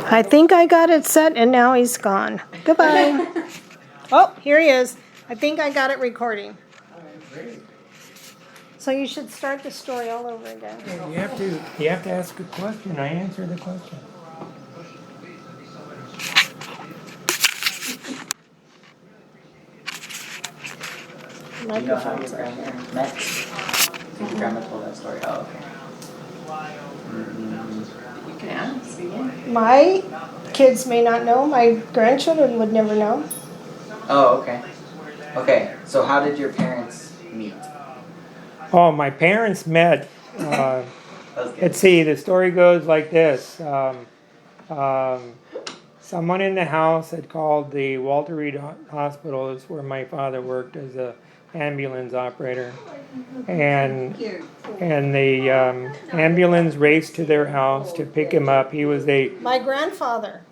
I think I got it set and now he's gone. Goodbye. Oh, here he is. I think I got it recording. So you should start the story all over again. You have to ask a question. I answer the question. Do you know how your grandparents met? Your grandma told that story. Oh, okay. You can ask again. My kids may not know. My grandchildren would never know. Oh, okay. Okay, so how did your parents meet? Oh, my parents met. Let's see, the story goes like this. Someone in the house had called the Walter Reed Hospital, is where my father worked as a ambulance operator. And the ambulance raced to their house to pick him up. He was My grandfather.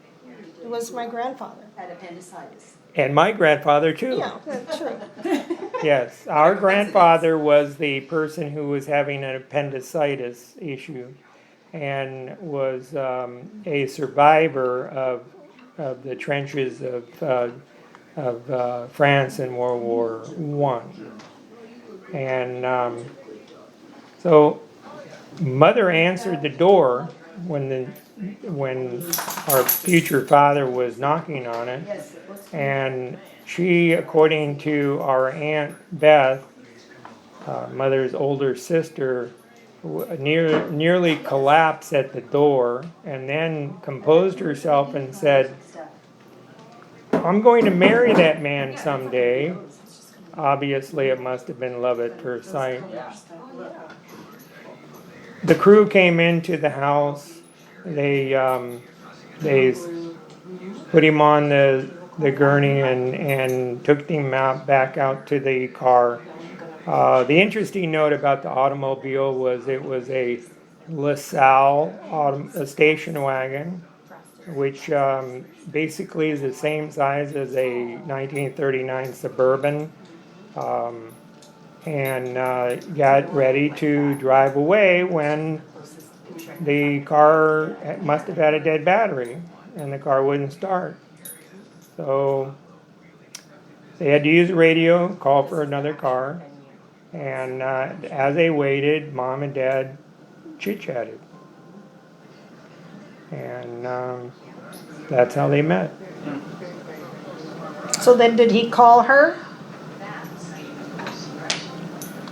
It was my grandfather. Had appendicitis. And my grandfather too. Yeah, that's true. Yes, our grandfather was the person who was having an appendicitis issue and was a survivor of the trenches of France in World War I. And so Mother answered the door when our future father was knocking on it. And she, according to our Aunt Beth, Mother's older sister, nearly collapsed at the door and then composed herself and said, "I'm going to marry that man someday." Obviously, it must have been love at first sight. The crew came into the house. They put him on the gurney and took him back out to the car. The interesting note about the automobile was it was a LaSalle a station wagon, which basically is the same size as a 1939 Suburban, and got ready to drive away when the car must have had a dead battery and the car wouldn't start. So they had to use a radio, call for another car, and as they waited, Mom and Dad chit-chatted. And that's how they met. So then did he call her?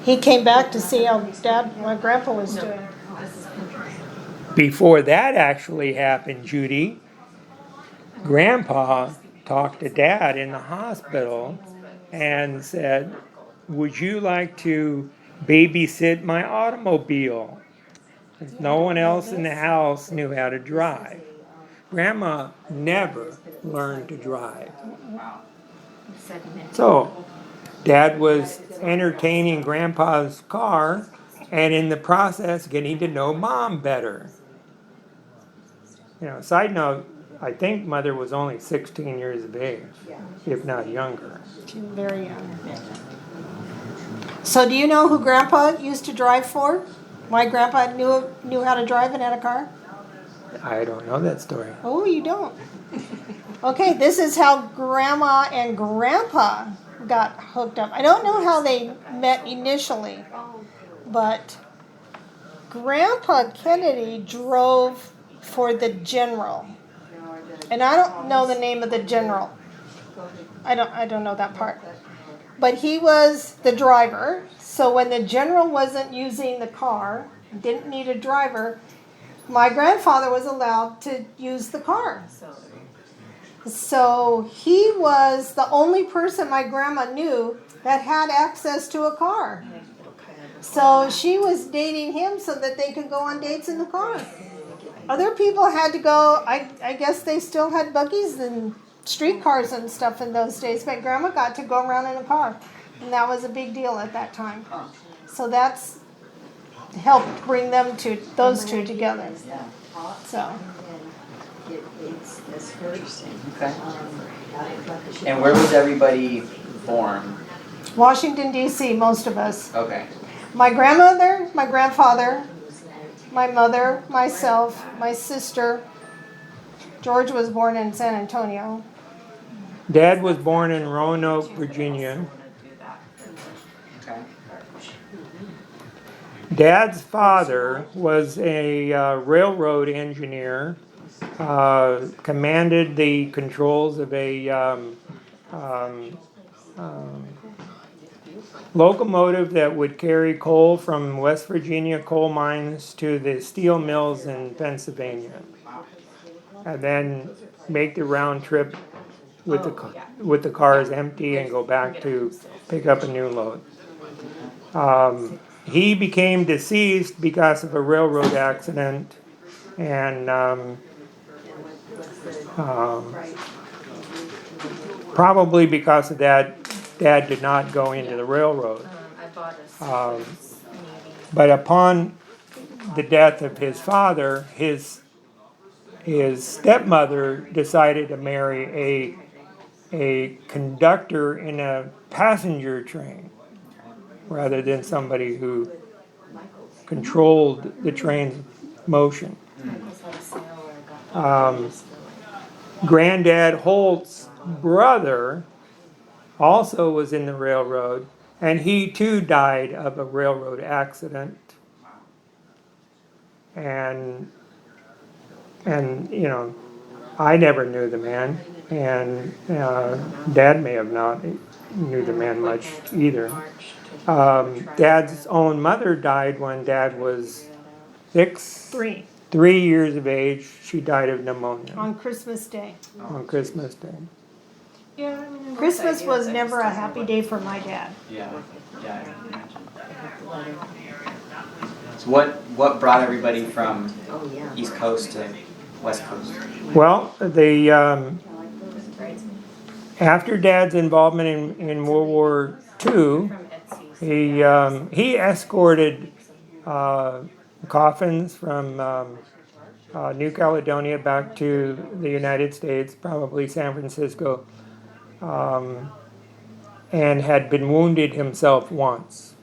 He came back to see how my grandpa was doing. Before that actually happened, Judy, Grandpa talked to Dad in the hospital and said, "Would you like to babysit my automobile?" No one else in the house knew how to drive. Grandma never learned to drive. So Dad was entertaining Grandpa's car and in the process getting to know Mom better. Side note, I think Mother was only 16 years of age, if not younger. She was very young. So do you know who Grandpa used to drive for? Why Grandpa knew how to drive and had a car? I don't know that story. Oh, you don't? Okay, this is how Grandma and Grandpa got hooked up. I don't know how they met initially, but Grandpa Kennedy drove for the general. And I don't know the name of the general. I don't know that part. But he was the driver. So when the general wasn't using the car, didn't need a driver, my grandfather was allowed to use the car. So he was the only person my grandma knew that had access to a car. So she was dating him so that they could go on dates in the car. Other people had to go, I guess they still had buggies and streetcars and stuff in those days, but Grandma got to go around in a car. And that was a big deal at that time. So that's helped bring those two together. So. Okay. And where was everybody born? Washington, D.C., most of us. Okay. My grandmother, my grandfather, my mother, myself, my sister. George was born in San Antonio. Dad was born in Roanoke, Virginia. Okay. Dad's father was a railroad engineer, commanded the controls of a locomotive that would carry coal from West Virginia coal mines to the steel mills in Pennsylvania, and then make the round trip with the cars empty and go back to pick up a new load. He became deceased because of a railroad accident, and probably because of that, Dad did not go into the railroad. But upon the death of his father, his stepmother decided to marry a conductor in a passenger train rather than somebody who controlled the train's motion. Granddad Holt's brother also was in the railroad, and he too died of a railroad accident. And I never knew the man, and Dad may have not knew the man much either. Dad's own mother died when Dad was 3 years of age. She died of pneumonia On Christmas Day. on Christmas Day. Yeah, I mean, Christmas was never a happy day for my dad. Yeah. Yeah. I can imagine. So what brought everybody from East Coast to West Coast? Well, after Dad's involvement in World War II, he escorted coffins from New Caledonia back to the United States, probably San Francisco, and had been wounded himself once.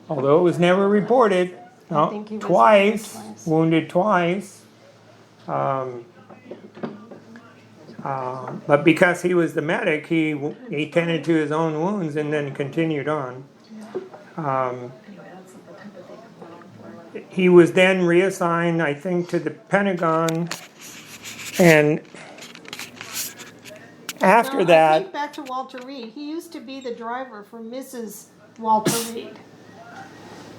Although it was never reported, I think he was wounded twice. But because he was the medic, he tended to his own wounds and then continued on. He was then reassigned, I think, to the Pentagon, and after I that, think back to Walter Reed. He used to be the driver for Mrs. Walter Reed.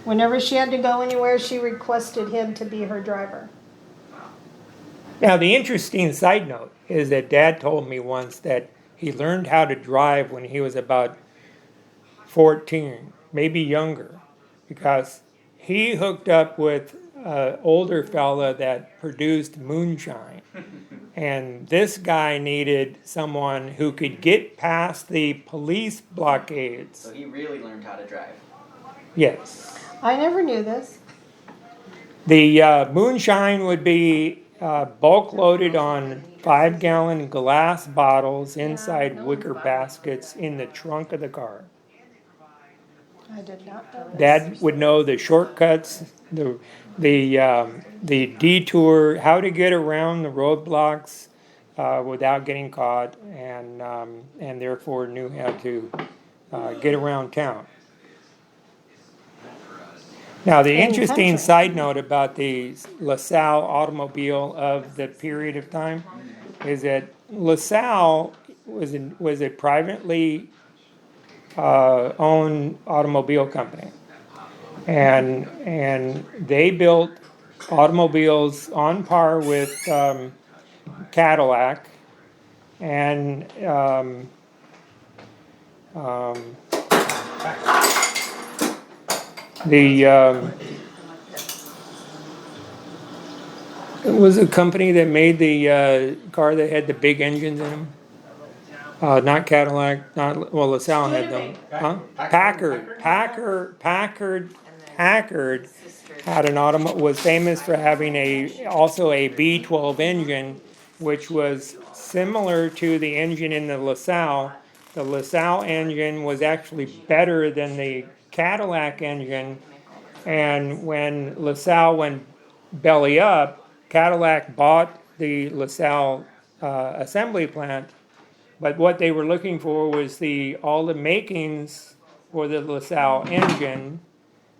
Whenever she had to go anywhere, she requested him to be her driver. now the interesting side note is that Dad told me once that he learned how to drive when he was about 14, maybe younger, because he hooked up with an older fella that produced moonshine. And this guy needed someone who could get past the police blockades. So he really learned how to drive. Yes. I never knew this. The moonshine would be bulk loaded on 5-gallon glass bottles inside wicker baskets in the trunk of the car. I did not know this. Dad would know the shortcuts, the detour, how to get around the roadblocks without getting caught, and therefore knew how to get around town. Now, the interesting country. side note about the LaSalle automobile of the period of time is that LaSalle was a privately owned automobile company, and they built automobiles on par with Cadillac, and it was a company that made the car that had the big engines in them. Not Cadillac, LaSalle had them. Huh? Packard had an was famous for having also a V12 engine, which was similar to the engine in the LaSalle. The LaSalle engine was actually better than the Cadillac engine And when LaSalle went belly up, Cadillac bought the LaSalle assembly plant. But what they were looking for was all the makings for the LaSalle engine.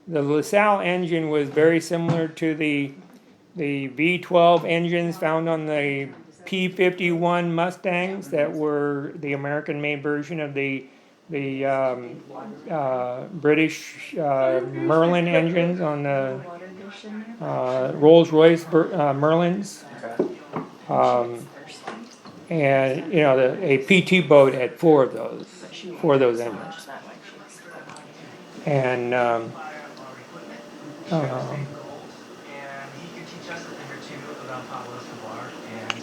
The LaSalle engine was very similar to the V12 engines found on the P51 Mustangs that were the American-made version of the British Merlin engines on the Rolls-Royce Merlins. And, a PT boat had four of those engines. And,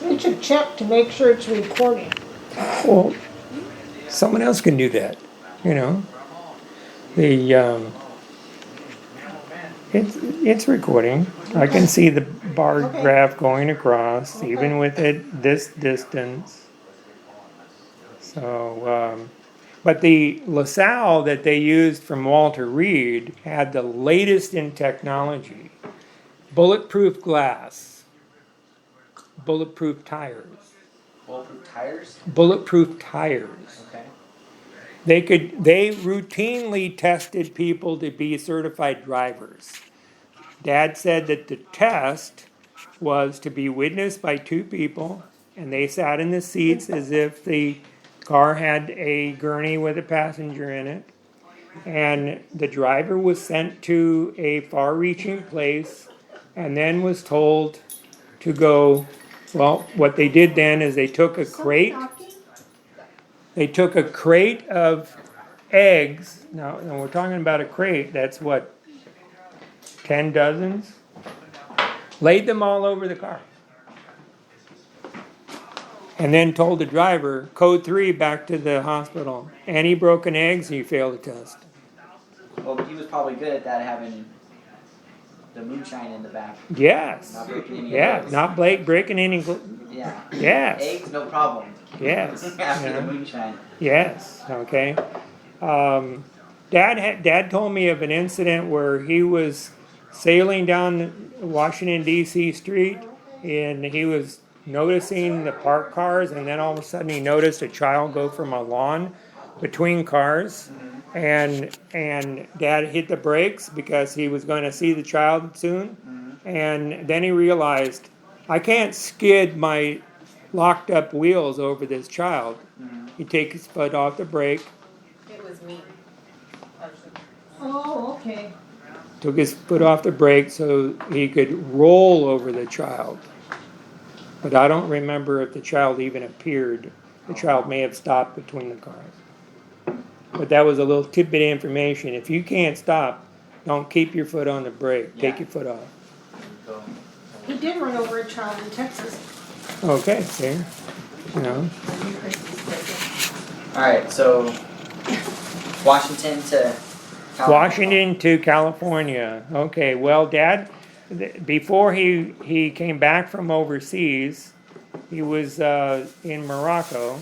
We should check to make sure it's recording. well, someone else can do that, The, it's recording. I can see the bar Okay. graph going across, Okay. even with it this distance. So, but the LaSalle that they used from Walter Reed had the latest in technology. Bulletproof glass, bulletproof tires, Bulletproof tires? bulletproof tires. Okay. They routinely tested people to be certified drivers. Dad said that the test was to be witnessed by two people, and they sat in the seats as if the car had a gurney with a passenger in it. And the driver was sent to a far-reaching place and then was told to go, well, what they did then is they took a crate of eggs. Now, and we're talking about a crate, that's what, 10 dozens? Laid them all over the car. And then told the driver, code 3 back to the hospital. Any broken eggs, you fail the test. Well, he was probably good at that, having the moonshine in the back. Yes. Not breaking any Yeah, eggs. not breaking any. Yeah. Yes. Eggs, no problem. Yes. After Yeah. the moonshine. Yes, okay. Dad told me of an incident where he was sailing down Washington D.C. Street, and he was noticing the parked cars, and then all of a sudden he noticed a child go from a lawn between cars, and Dad hit the brakes because he was going to see the child soon, and then he realized, I can't skid my locked up wheels over this child. He'd take his foot off the brake, It was me. Oh, okay. took his foot off the brake so he could roll over the child. But I don't remember if the child even appeared. The child may have stopped between the cars. But that was a little tidbit of information. If you can't stop, don't keep your foot on the brake. Take Yeah. your foot off. So, He did run over a child in Texas. Okay, see? alright, so Washington to California. Washington to California. Okay, well, Dad, before he came back from overseas, he was in Morocco.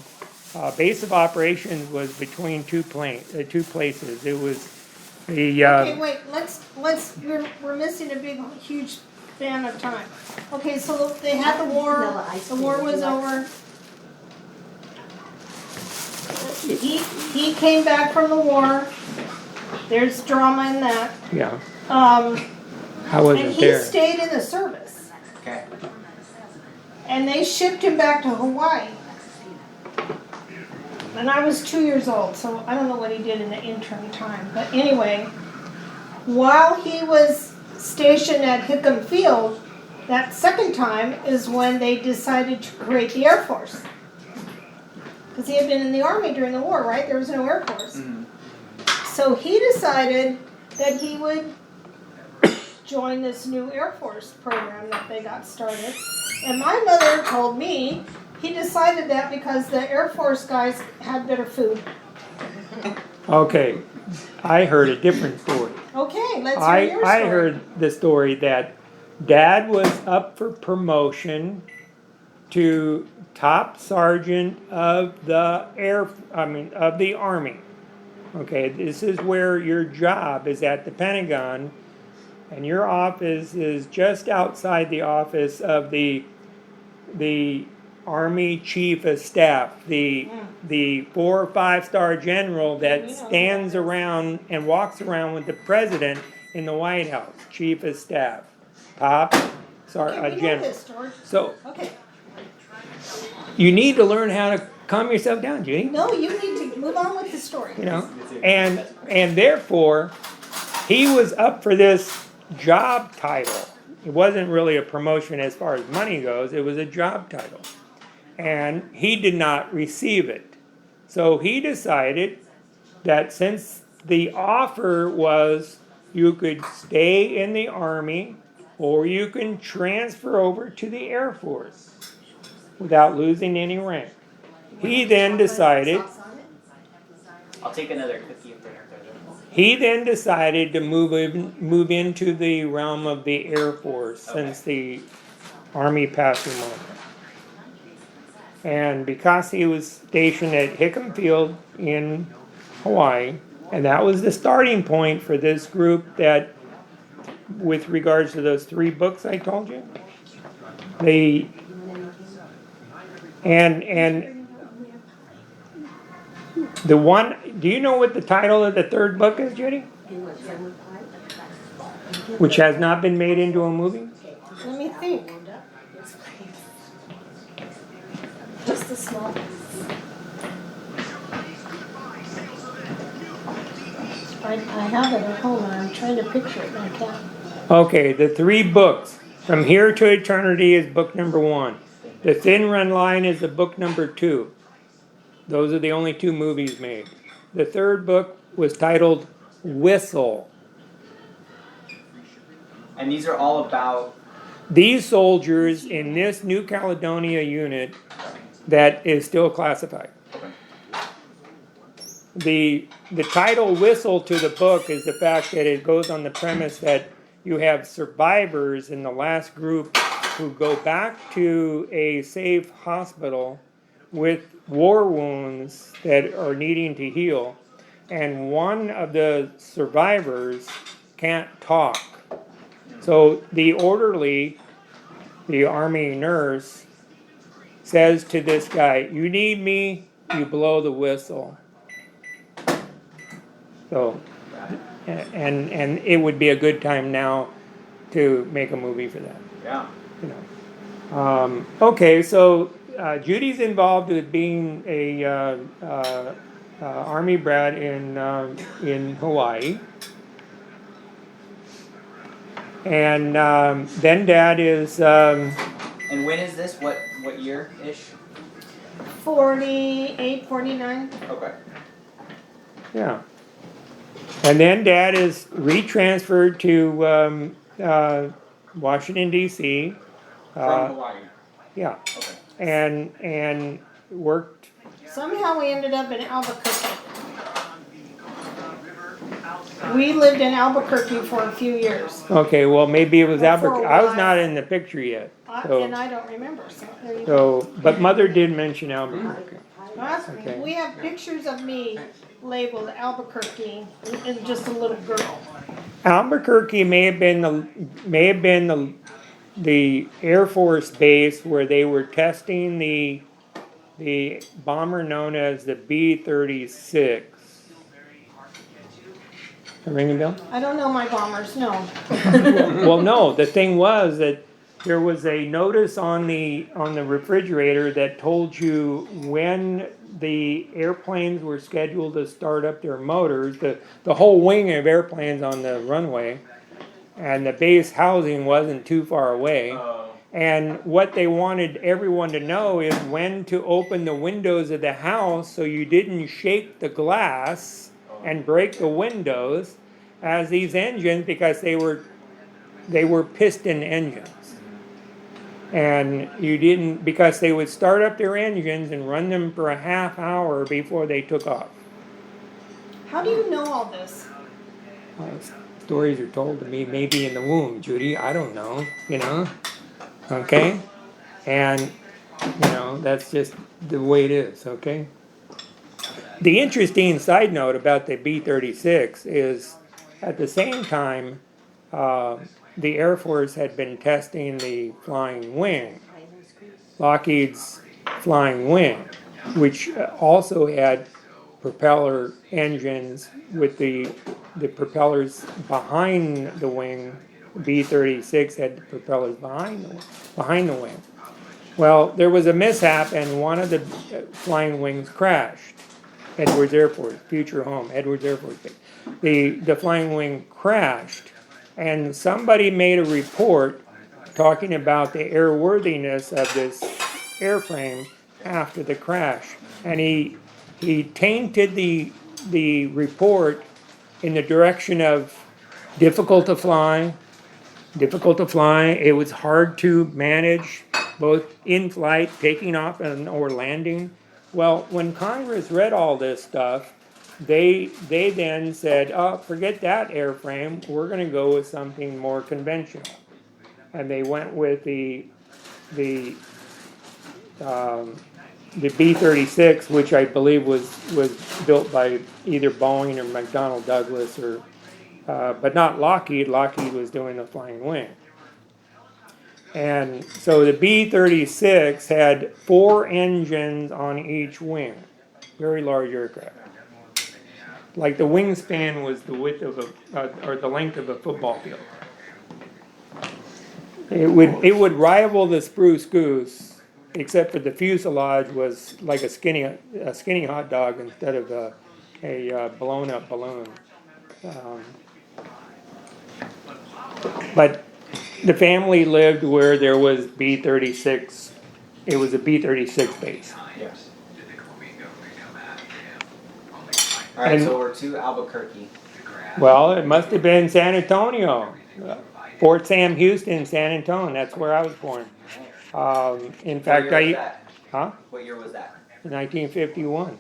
Base of operations was between two places. It was the Okay, wait, we're missing a big, huge span of time. Okay, so they had the war was over. He came back from the war. There's drama in that. yeah. How was And it he there? stayed in the service. Okay. And they shipped him back to Hawaii. And I was 2 years old, so I don't know what he did in the interim time. But anyway, while he was stationed at Hickam Field, that second time is when they decided to create the Air Force. Because he had been in the Army during the war, right? There was no Air Force. So he decided that he would join this new Air Force program that they got started. And my mother told me he decided that because the Air Force guys had better food. Okay, I heard a different story. Okay, let's hear your story. I heard the story that Dad was up for promotion to top sergeant of the of the Army. Okay, this is where your job is at the Pentagon and your office is just outside the office of the Army Chief of Staff, the 4 or 5-star general that stands around and walks around with the president in the White House, Chief of Staff, Okay, we know general. this, George. So Okay. you need to learn how to calm yourself down, Judy. No, you need to move on with the story. You know, and therefore he was up for this job title. It wasn't really a promotion as far as money goes, it was a job title. And he did not receive it. So he decided that since the offer was you could stay in the Army or you can transfer over to the Air Force without losing any rank. He then decided I'll take another cookie if they're there. He then decided to move into the realm of the Air Force since the Army passed him over. And because he was stationed at Hickam Field in Hawaii, and that was the starting point for this group that, with regards to those 3 books I told you, and the one, do you know what the title of the 3rd book is, Judy? Which has not been made into a movie? Let me think. Just the small. I have it at home and I'm trying to picture it and I can't. Okay, the 3 books. From Here to Eternity is book number 1. The Thin Run Line is the book number 2. Those are the only 2 movies made. The 3rd book was titled Whistle. And these are all about. These soldiers in this New Caledonia unit that is still classified. The title Whistle to the book is the fact that it goes on the premise that you have survivors in the last group who go back to a safe hospital with war wounds that are needing to heal, and one of the survivors can't talk. So the orderly, the Army nurse, says to this guy, "You need me, you blow the whistle." So, and it would be a good time now to make a movie for that. Yeah. You know. Okay, so Judy's involved with being a Army brat in Hawaii, and then Dad is. And when is this? What year ish? 48, 49. Okay. Yeah. And then Dad is retransferred to Washington, D.C. From Hawaii. Yeah. Okay. And worked. Somehow we ended up in Albuquerque. We lived in Albuquerque for a few years. Okay, well, maybe it was For a Albuquerque. I was while. not in the picture yet. So, And I don't remember, so there you go. but Mother did mention Albuquerque. Okay. We have pictures of me labeled Albuquerque and just a little girl. Albuquerque may have been the Air Force base where they were testing the bomber known as the B-36. Ring a bell? I don't know my bombers, no. Well, no. The thing was that there was a notice on the refrigerator that told you when the airplanes were scheduled to start up their motors. The whole wing of airplanes on the runway, and the base housing wasn't too far away. And what they wanted everyone to know is when to open the windows of the house so you didn't shake the glass and break the windows, as these engines, because they were piston engines. And you didn't, because they would start up their engines and run them for a half hour before they took off. How do you know all this? Stories are told to me maybe in the womb, Judy. I don't know, Okay? And, that's just the way it is, okay? The interesting side note about the B-36 is at the same time, the Air Force had been testing the flying wing, Lockheed's flying wing, which also had propeller engines with the propellers behind the wing. B-36 had the propellers behind the wing. Well, there was a mishap and one of the flying wings crashed. Edwards Air Force, future home, Edwards Air Force Base. The flying wing crashed, and somebody made a report talking about the airworthiness of this airframe after the crash, and he tainted the report in the direction of difficult to fly. It was hard to manage, both in flight, taking off, or landing. Well, when Congress read all this stuff, they then said, "Oh, forget that airframe. We're going to go with something more conventional," and they went with the B-36, which I believe was built by either Boeing or McDonnell Douglas, or but not Lockheed. Lockheed was doing the flying wing. And so the B-36 had 4 engines on each wing, very large aircraft. Like the wingspan was the width of or the length of a football field. It would rival the Spruce Goose, except for the fuselage was like a skinny hot dog instead of a blown up balloon. But the family lived where there was B-36. It was a B-36 base. Yes. All right, And- so we're to Albuquerque. Well, it must have been San Antonio. Fort Sam Houston, San Antonio. That's where I was born. In What fact, year was that? Huh? What year was that? 1951.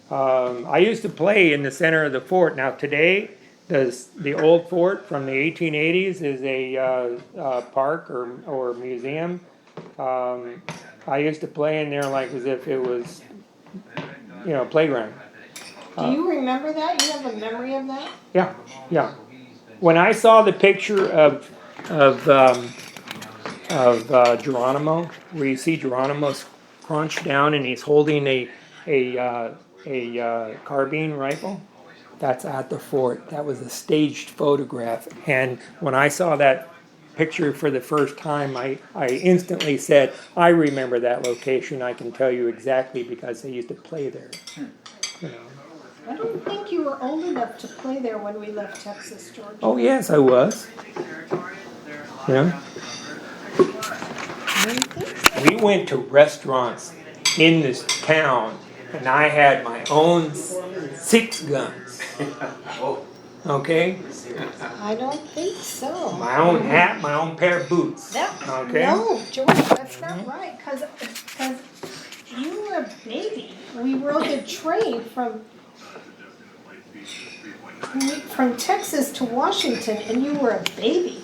Okay. I used to play in the center of the fort. Now today, the old fort from the 1880s is a park or museum. I used to play in there like as if it was, a playground. Do you remember that? You have a memory of that? Yeah. When I saw the picture of Geronimo, where you see Geronimo crouched down and he's holding a carbine rifle, that's at the fort. That was a staged photograph. And when I saw that picture for the first time, I instantly said, I remember that location. I can tell you exactly because I used to play there. I don't think you were old enough to play there when we left Texas, George. Oh yes, I was. Yeah. We went to restaurants in this town, and I had my own 6 guns. Okay? I don't think so. My own hat, my own pair of boots. Okay? No, George, that's not right. Because you were a baby. We rode the train from Texas to Washington, and you were a baby.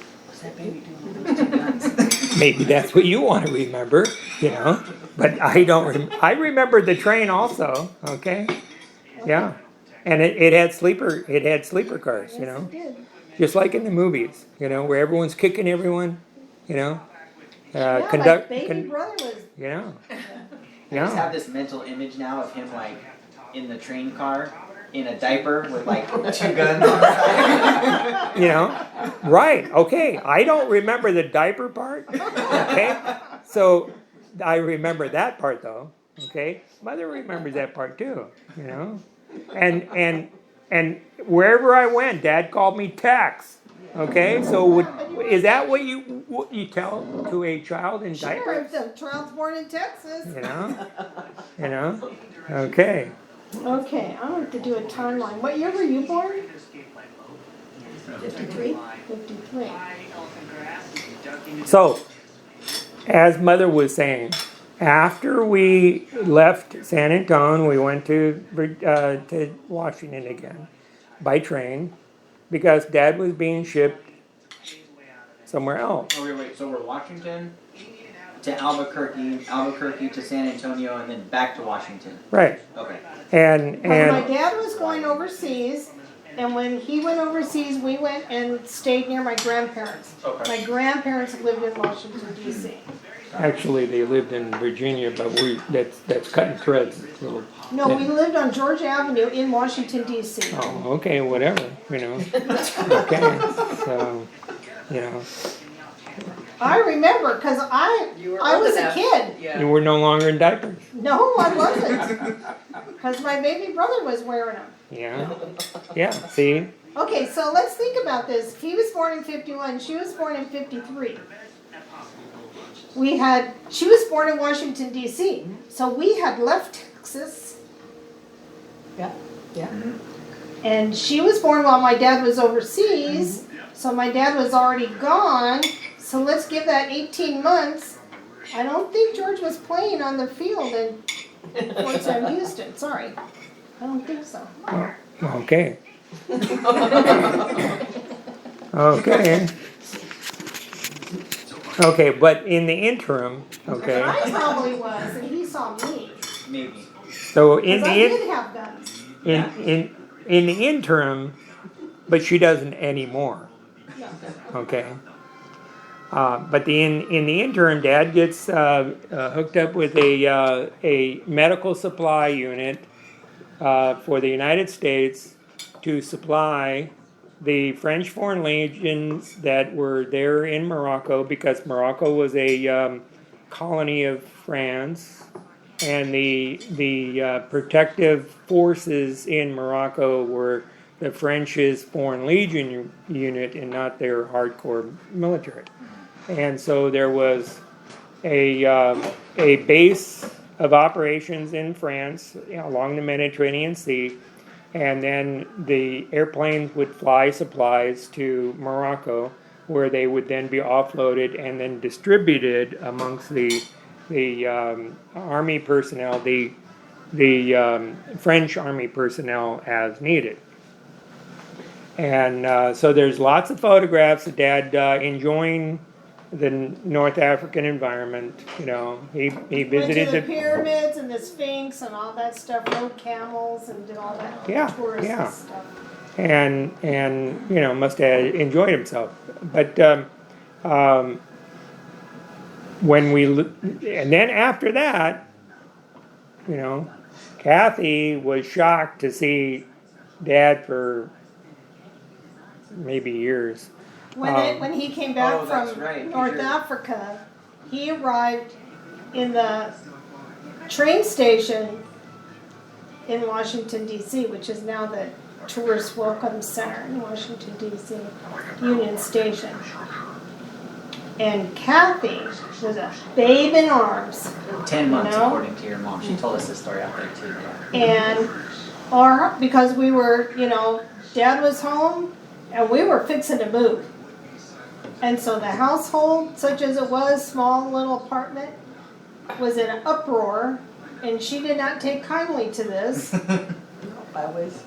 Maybe that's what you want to remember, But I don't. I remember the train also. Okay. Yeah. And it had sleeper cars, Yes, it did. just like in the movies, where everyone's kicking everyone, Yeah, my baby brother was. Yeah. I just Yeah. have this mental image now of him like in the train car in a diaper with like 2 guns on the side. Right. Okay. I don't remember the diaper part. Okay. So I remember that part though. Okay. Mother remembers that part too. And wherever I went, Dad called me Tex. Okay. So is that what you tell to a child in Sure, diapers? if the child's born in Texas. Okay. Okay, I want to do a timeline. What year were you born? 53? 53. So, as Mother was saying, after we left San Antonio, we went to Washington again by train because Dad was being shipped somewhere else. Oh, wait, so we're Washington to Albuquerque to San Antonio, and then back to Washington. Right. Okay. And When my dad was going overseas, And when he went overseas, we went and stayed near my grandparents. Okay. My grandparents lived in Washington, D.C. Actually, they lived in Virginia, but that's cutting threads. So, No, we lived on George Avenue in Washington, D.C. oh, okay, whatever, Okay, so, I remember, because I was a kid. you were no longer in diapers. No, I wasn't. Because my baby brother was wearing them. Yeah, see? Okay, so let's think about this. He was born in 51, she was born in 53. She was born in Washington, D.C., so we had left Texas. Yeah. And she was born while my dad was overseas, so my dad was already gone. So let's give that 18 months. I don't think George was playing on the field in Fort Sam Houston. Sorry. I don't think so. Okay. Okay. Okay, but in the interim, okay, I probably was, and he saw me. Maybe. so in Because I the did have guns. in the interim, but she doesn't anymore. No. Okay. But in the interim, Dad gets hooked up with a medical supply unit for the United States to supply the French Foreign Legions that were there in Morocco, because Morocco was a colony of France, and the protective forces in Morocco were the French's Foreign Legion unit and not their hardcore military. And so there was a base of operations in France along the Mediterranean Sea, and then the airplanes would fly supplies to Morocco, where they would then be offloaded and then distributed amongst the army personnel, the French army personnel as needed. And so there's lots of photographs of Dad enjoying the North African environment. He Went to visited the pyramids and the Sphinx and all that stuff, rode camels and did all that tourist stuff. and must have enjoyed himself. But and then after that, Kathy was shocked to see Dad for maybe years. When he came back that's from right, North sure. Africa, he arrived in the train station in Washington, D.C., which is now the Tourist Welcome Center in Washington, D.C., Union Station. And Kathy was a babe in arms. 10 months, according to your mom. She told us this story out there too. Yeah. And because we were, Dad was home and we were fixing to move. And so the household, such as it was, small little apartment, was in an uproar, and she did not take kindly to this. I was.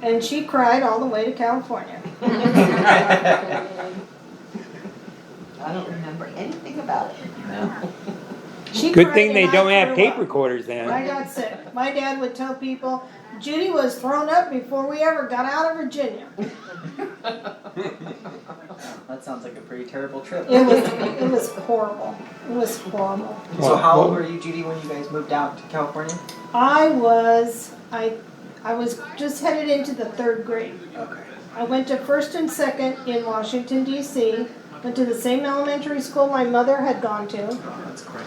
And she cried all the way to California. I don't remember anything about it. No. She Good cried thing they and I don't have threw tape up. recorders then. I got sick. My dad would tell people, Judy was thrown up before we ever got out of Virginia. That sounds like a pretty terrible trip. It was horrible. It was horrible. So how old were you, Judy, when you guys moved out to California? I was just headed into the 3rd grade. Okay. I went to 1st and 2nd in Washington, D.C., went to the same elementary school my mother had gone to. Oh, that's great.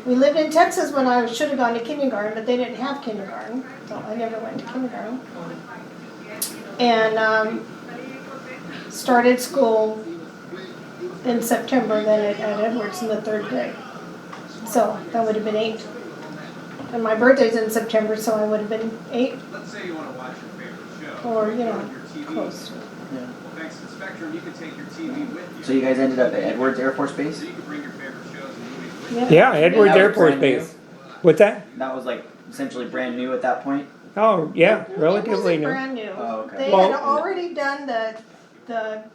We lived in Texas when I should have gone to kindergarten, but they didn't have kindergarten, so I never went to kindergarten. And started school in September then at Edwards in the 3rd grade. So that would have been 8. And my birthday's in September, so I would have been 8. Let's say you want to watch your favorite show. Or, your TV. close. Yeah. Well, thanks to Spectrum, you can take your TV with you. So you guys ended up at Edwards Air Force Base? So you can bring your favorite shows and movies with Yeah. Yeah, Edwards that Air was Force brand new? Base. What's that? That was like essentially brand new at that point? Oh, yeah, It relatively wasn't new. brand new. Oh, okay. They Well- had already done the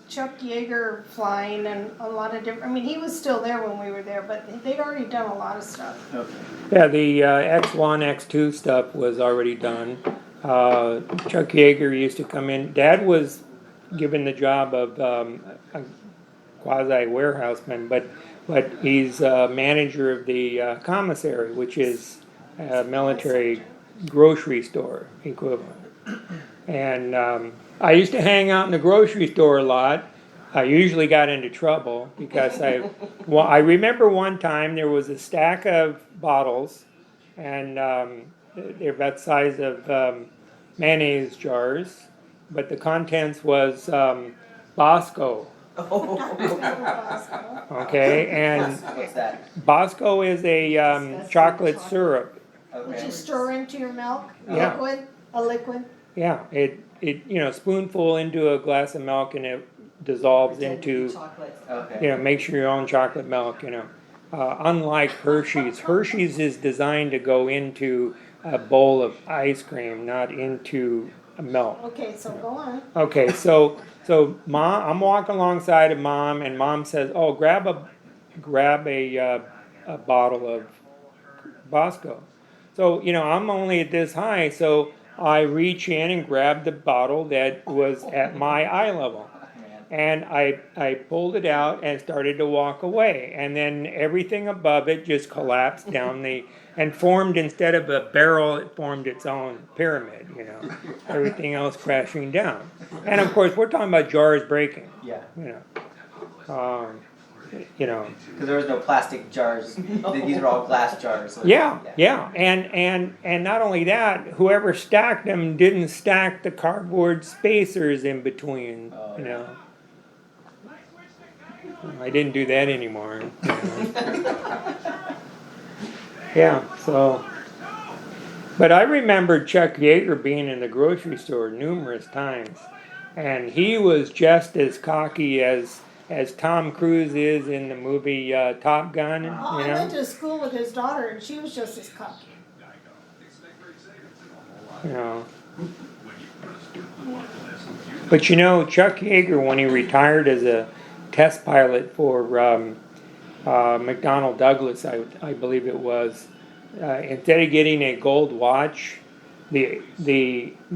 Chuck Yeager flying and a lot of different, he was still there when we were there, but they'd already done a lot of stuff. Okay. Yeah, the X1, X2 stuff was already done. Chuck Yeager used to come in. Dad was given the job of a quasi warehouseman, but he's manager of the commissary, which is a military grocery store equivalent. And I used to hang out in the grocery store a lot. I usually got into trouble because I remember one time there was a stack of bottles, and they're about the size of mayonnaise jars, but the contents was Bosco. Okay, and What's that? Bosco is a chocolate syrup. Would Okay. you stir into your milk? Yeah. A liquid? Yeah, it spoonful into a glass of milk and it dissolves Pretend to be into, chocolate. Okay. makes your own chocolate milk, Unlike Hershey's is designed to go into a bowl of ice cream, not into a milk. Okay, so go on. Okay, so mom, I'm walking alongside of mom, and mom says, "Oh, grab a bottle of Bosco." So I'm only at this high, so I reach in and grab the bottle that was at my eye level. And I pulled it out and started to walk away. And then everything above it just collapsed down and formed, instead of a barrel, it formed its own pyramid, Everything else crashing down. And of course, we're talking about jars breaking, Yeah. Because there was no plastic jars. These were all glass jars. So Yeah. And not only that, whoever stacked them didn't stack the cardboard spacers in between, I didn't do that anymore. Yeah, so. But I remember Chuck Yeager being in the grocery store numerous times, and he was just as cocky as Tom Cruise is in the movie Top Gun, I went to school with his daughter, and she was just as cocky. But Chuck Yeager, when he retired as a test pilot for McDonnell Douglas, I believe it was, instead of getting a gold watch, the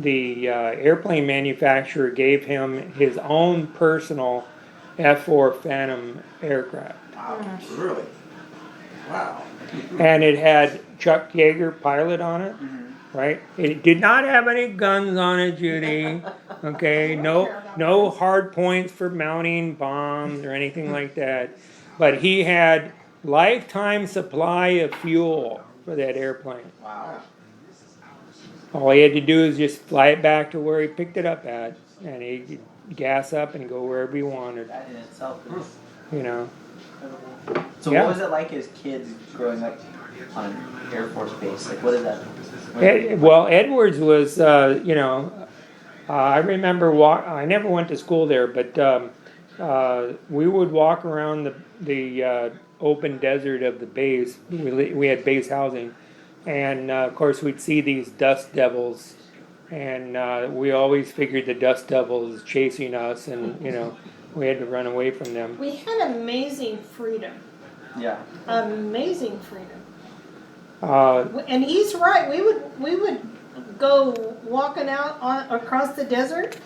airplane manufacturer gave him his own personal F-4 Phantom aircraft. Wow. Really? Wow. And it had Chuck Yeager pilot on it, right? It did not have any guns on it, Judy. Okay, no hard points for mounting bombs or anything like that. But he had lifetime supply of fuel for that airplane. Wow. All he had to do is just fly it back to where he picked it up at, and he'd gas up and go wherever he wanted. That in itself is incredible. So Yeah. what was it like as kids growing up on an Air Force base? Like, what is that? Well, Edwards was, I remember I never went to school there, but we would walk around the open desert of the base. We had base housing, and of course we'd see these dust devils, and we always figured the dust devil was chasing us, and we had to run away from them. We had amazing freedom. Yeah. Amazing freedom. And he's right. We would go walking out across the desert.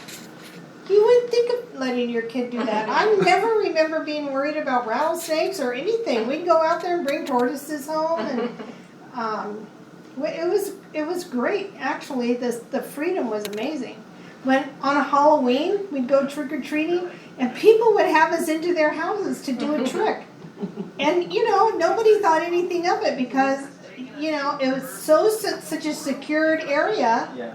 You wouldn't think of letting your kid do that. I never remember being worried about rattlesnakes or anything. We'd go out there and bring tortoises home, and it was great. Actually, the freedom was amazing. When on a Halloween we'd go trick or treating, and people would have us into their houses to do a trick, and nobody thought anything of it because it was such a secured area. Yeah.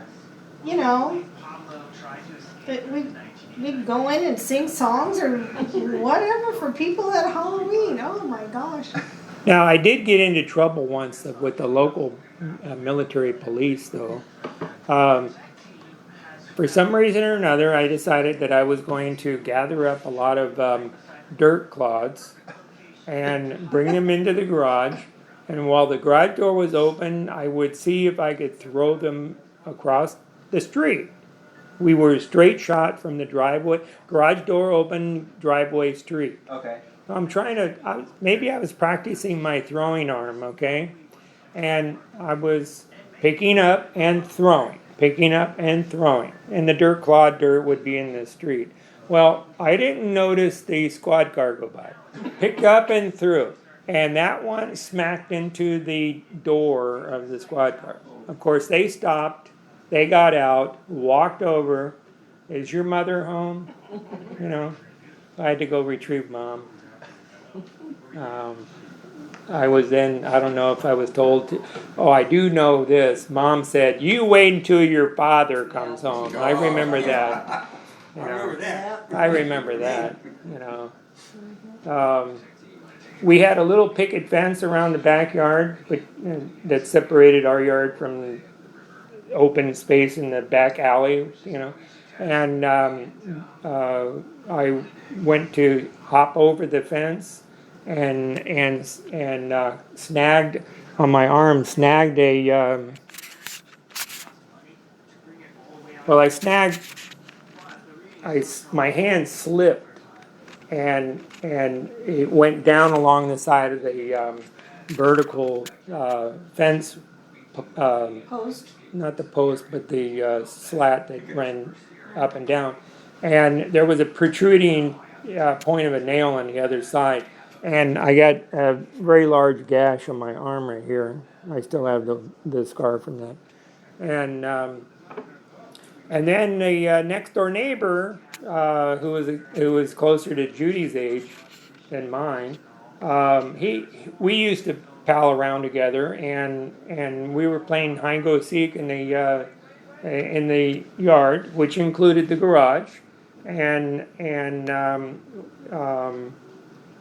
That we'd go in and sing songs or whatever for people at Halloween. Oh my gosh. Now, I did get into trouble once with the local military police, though. For some reason or another, I decided that I was going to gather up a lot of dirt clods and bring them into the garage. And while the garage door was open, I would see if I could throw them across the street. We were a straight shot from the driveway, garage door open, driveway, street. Okay. I'm trying to, maybe I was practicing my throwing arm, okay? And I was picking up and throwing. picking up and throwing. And the clod dirt would be in the street. Well, I didn't notice the squad car go by. Picked up and threw. And that one smacked into the door of the squad car. Of course, they stopped. They got out, walked over. Is your mother home? You know, I had to go retrieve Mom. I was then, I don't know if I was told to, oh, I do know this. Mom said, you wait until your father comes home. I remember that. You know, I remember that. I remember that, you know. We had a little picket fence around the backyard that separated our yard from the open space in the back alley, you know. And I went to hop over the fence and snagged on my arm, snagged a, my hand slipped and it went down along the side of the vertical fence, Post. not the post, but the slat that ran up and down. And there was a protruding point of a nail on the other side. And I got a very large gash on my arm right here. I still have the scar from that. And then the next door neighbor, who was closer to Judy's age than mine, we used to pal around together, and we were playing hide and go seek in the yard, which included the garage, and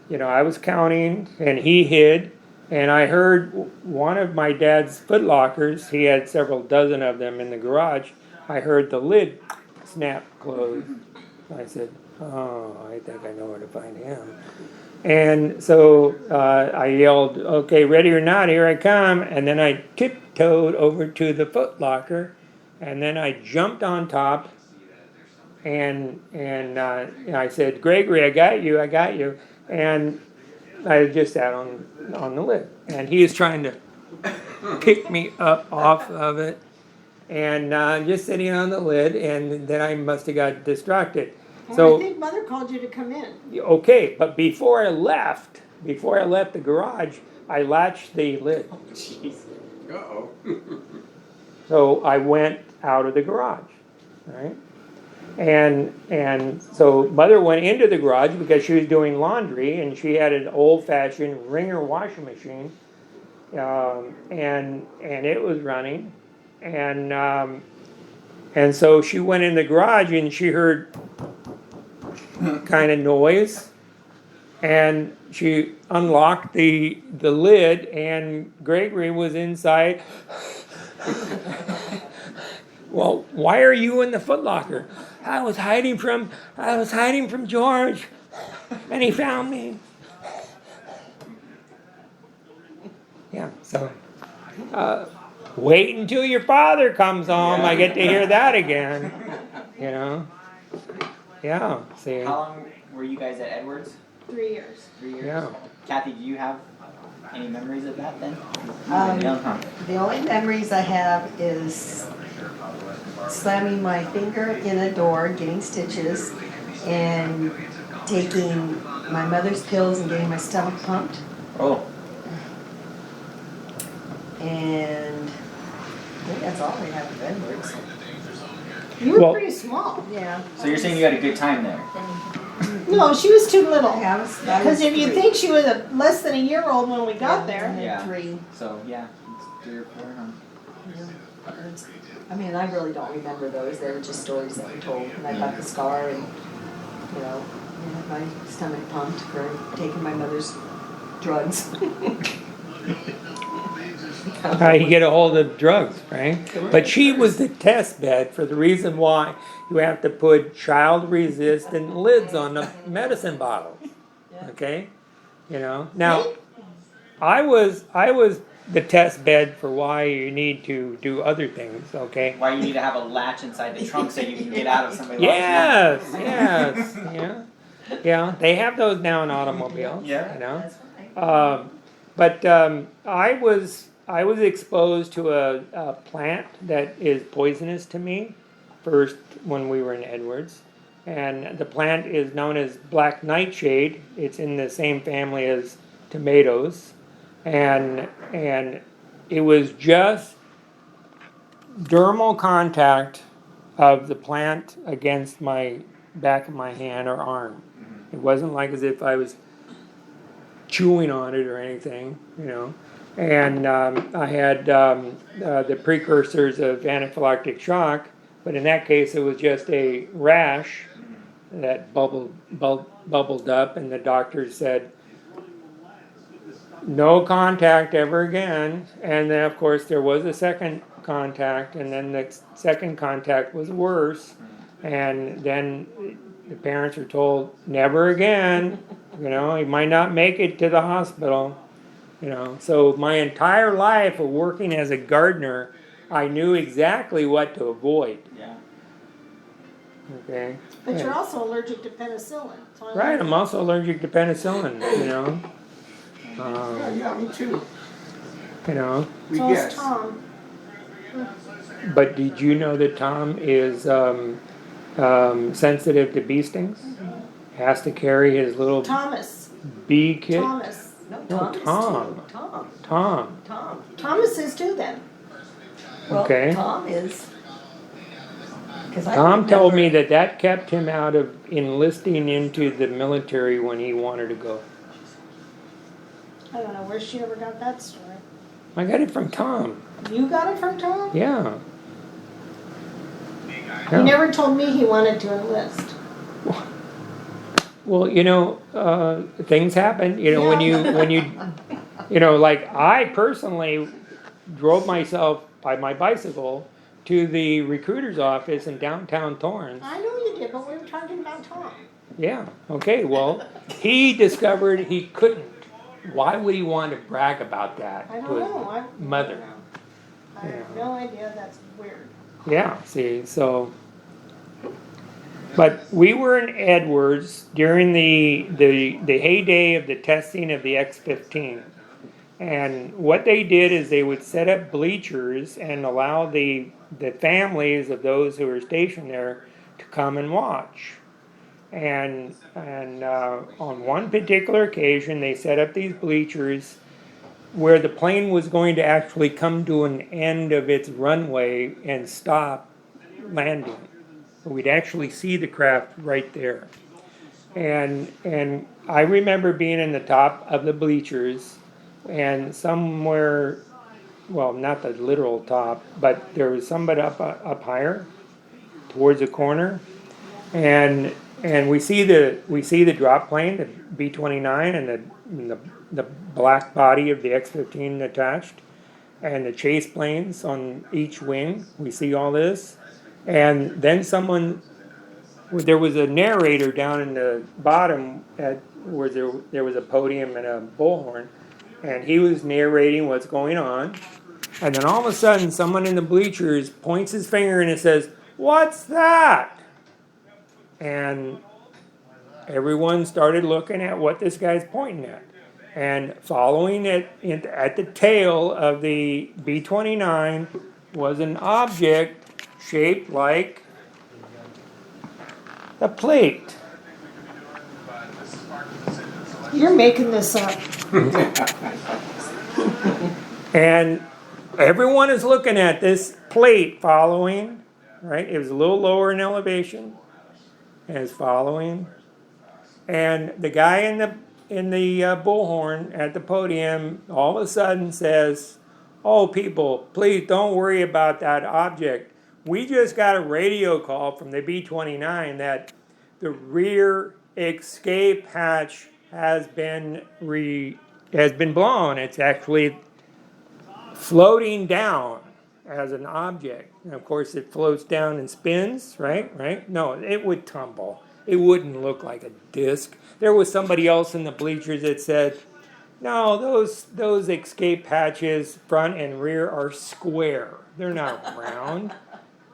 you know, I was counting, and he hid, and I heard one of my dad's footlockers. He had several dozen of them in the garage. I heard the lid snap closed. I said, oh, I think I know where to find him. And so I yelled, okay, ready or not, here I come. And then I tiptoed over to the footlocker, and then I jumped on top, and I said, Gregory, I got you. And I just sat on the lid. And he is trying to pick me up off of it. And just sitting on the lid, and then I must have got distracted. Well, I think Mother called you to come in. Okay, but before I left the garage, I latched the lid. Oh, jeez. Uh-oh. So I went out of the garage, right? And so Mother went into the garage because she was doing laundry, and she had an old-fashioned Ringer washing machine, and it was running, and so she went in the garage and she heard kind of noise, and she unlocked the lid, and Gregory was inside. Well, why are you in the footlocker? I was hiding from George, and he found me. Yeah, so wait until your father comes home. I get to hear that again. You know. Yeah. See. How long were you guys at Edwards? 3 years. 3 years? Yeah. Kathy, do you have any memories of that then? The only memories I have is slamming my finger in a door, getting stitches, and taking my mother's pills and getting my stomach pumped. Oh, And I think that's all we have of Edwards. You were Well- pretty small. Yeah. so you're saying you had a good time there? No, she was too little. I was Because if you 3. think she was less than a year old when we got I there. had Yeah. 3. So yeah, it's 3 or 4, huh? Yeah. I mean, I really don't remember those. They were just stories that were told. And I got the scar, and you know, I had my stomach pumped for taking my mother's drugs. How you get a hold of drugs, right? But she was the test bed for the reason why you have to put child-resistant lids on the medicine bottles. Okay, you know. Now, I was the test bed for why you need to do other things. Okay. Why you need to have a latch inside the trunk so you can get out of somebody Yes, yeah. Yeah, they have those now in automobiles. Yeah. You know. That's right. But I I was exposed to a plant that is poisonous to me first when we were in Edwards. And the plant is known as black nightshade. It's in the same family as tomatoes. And it was just dermal contact of the plant against my back of my hand or arm. It wasn't like as if I was chewing on it or anything, you know. And I had the precursors of anaphylactic shock, but in that case it was just a rash that bubbled up, and the doctor said, no contact ever again. And then of course there was a second contact, and then the second contact was worse, and then the parents were told never again, you know, he might not make it to the hospital, you know. So my entire life of working as a gardener, I knew exactly what to avoid. Yeah. Okay. But you're also allergic to penicillin. So I Right, I'm also allergic to penicillin, you know. Yeah, me too. You know, We So is guess. Tom. but did you know that Tom is sensitive to bee stings? Has to carry his little Thomas. bee kit. Thomas. No, No, Tom is Tom. too. Tom. Tom. Tom. Thomas is too then. Well, Okay. Tom is. 'Cause I Tom told me remember- that kept him out of enlisting into the military when he wanted to go. I don't know where she ever got that story. I got it from Tom. You got it from Tom? Yeah. He never told me he wanted to enlist. Well, you know, things happen. You know, Yeah. when you, you know, like I personally drove myself by my bicycle to the recruiter's office in downtown Torrance. I know you did, but we were talking about Tom. Yeah. Okay. Well, he discovered he couldn't. Why would he want to brag about that I to don't his know. mother? I have no idea. That's weird. Yeah, see, so, but we were in Edwards during the heyday of the testing of the X-15. And what they did is they would set up bleachers and allow the families of those who were stationed there to come and watch. And on one particular occasion, they set up these bleachers where the plane was going to actually come to an end of its runway and stop landing. So we'd actually see the craft right there. And I remember being in the top of the bleachers, and somewhere, well, not the literal top, but there was somebody up higher towards the corner, and we see the drop plane, the B-29, and the black body of the X-15 attached, and the chase planes on each wing. We see all this, and then there was a narrator down in the bottom where there was a podium and a bullhorn, and he was narrating what's going on, and then all of a sudden someone in the bleachers points his finger and it says, "What's that?" And everyone started looking at what this guy's pointing at. And following it at the tail of the B-29 was an object shaped like a plate. You're making this up. And everyone is looking at this plate following, right? It was a little lower in elevation, and it's following. And the guy in the bullhorn at the podium all of a sudden says, "Oh, people, please don't worry about that object. We just got a radio call from the B-29 that the rear escape hatch has been blown. It's actually floating down as an object." And of course, it floats down and spins, right? No, it would tumble. It wouldn't look like a disc. There was somebody else in the bleachers that said, "No, those escape hatches, front and rear, are square. They're not round."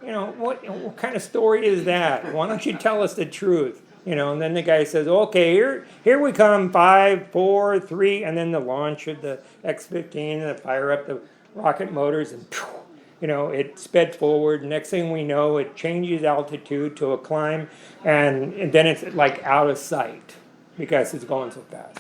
You know, what kind of story is that? Why don't you tell us the truth? You know, and then the guy says, "Okay, here we come, 5, 4, 3, and then the launch of the X-15 and the fire up the. rocket motors, and you know, it sped forward. Next thing we know, it changes altitude to a climb, and then it's like out of sight because it's going so fast.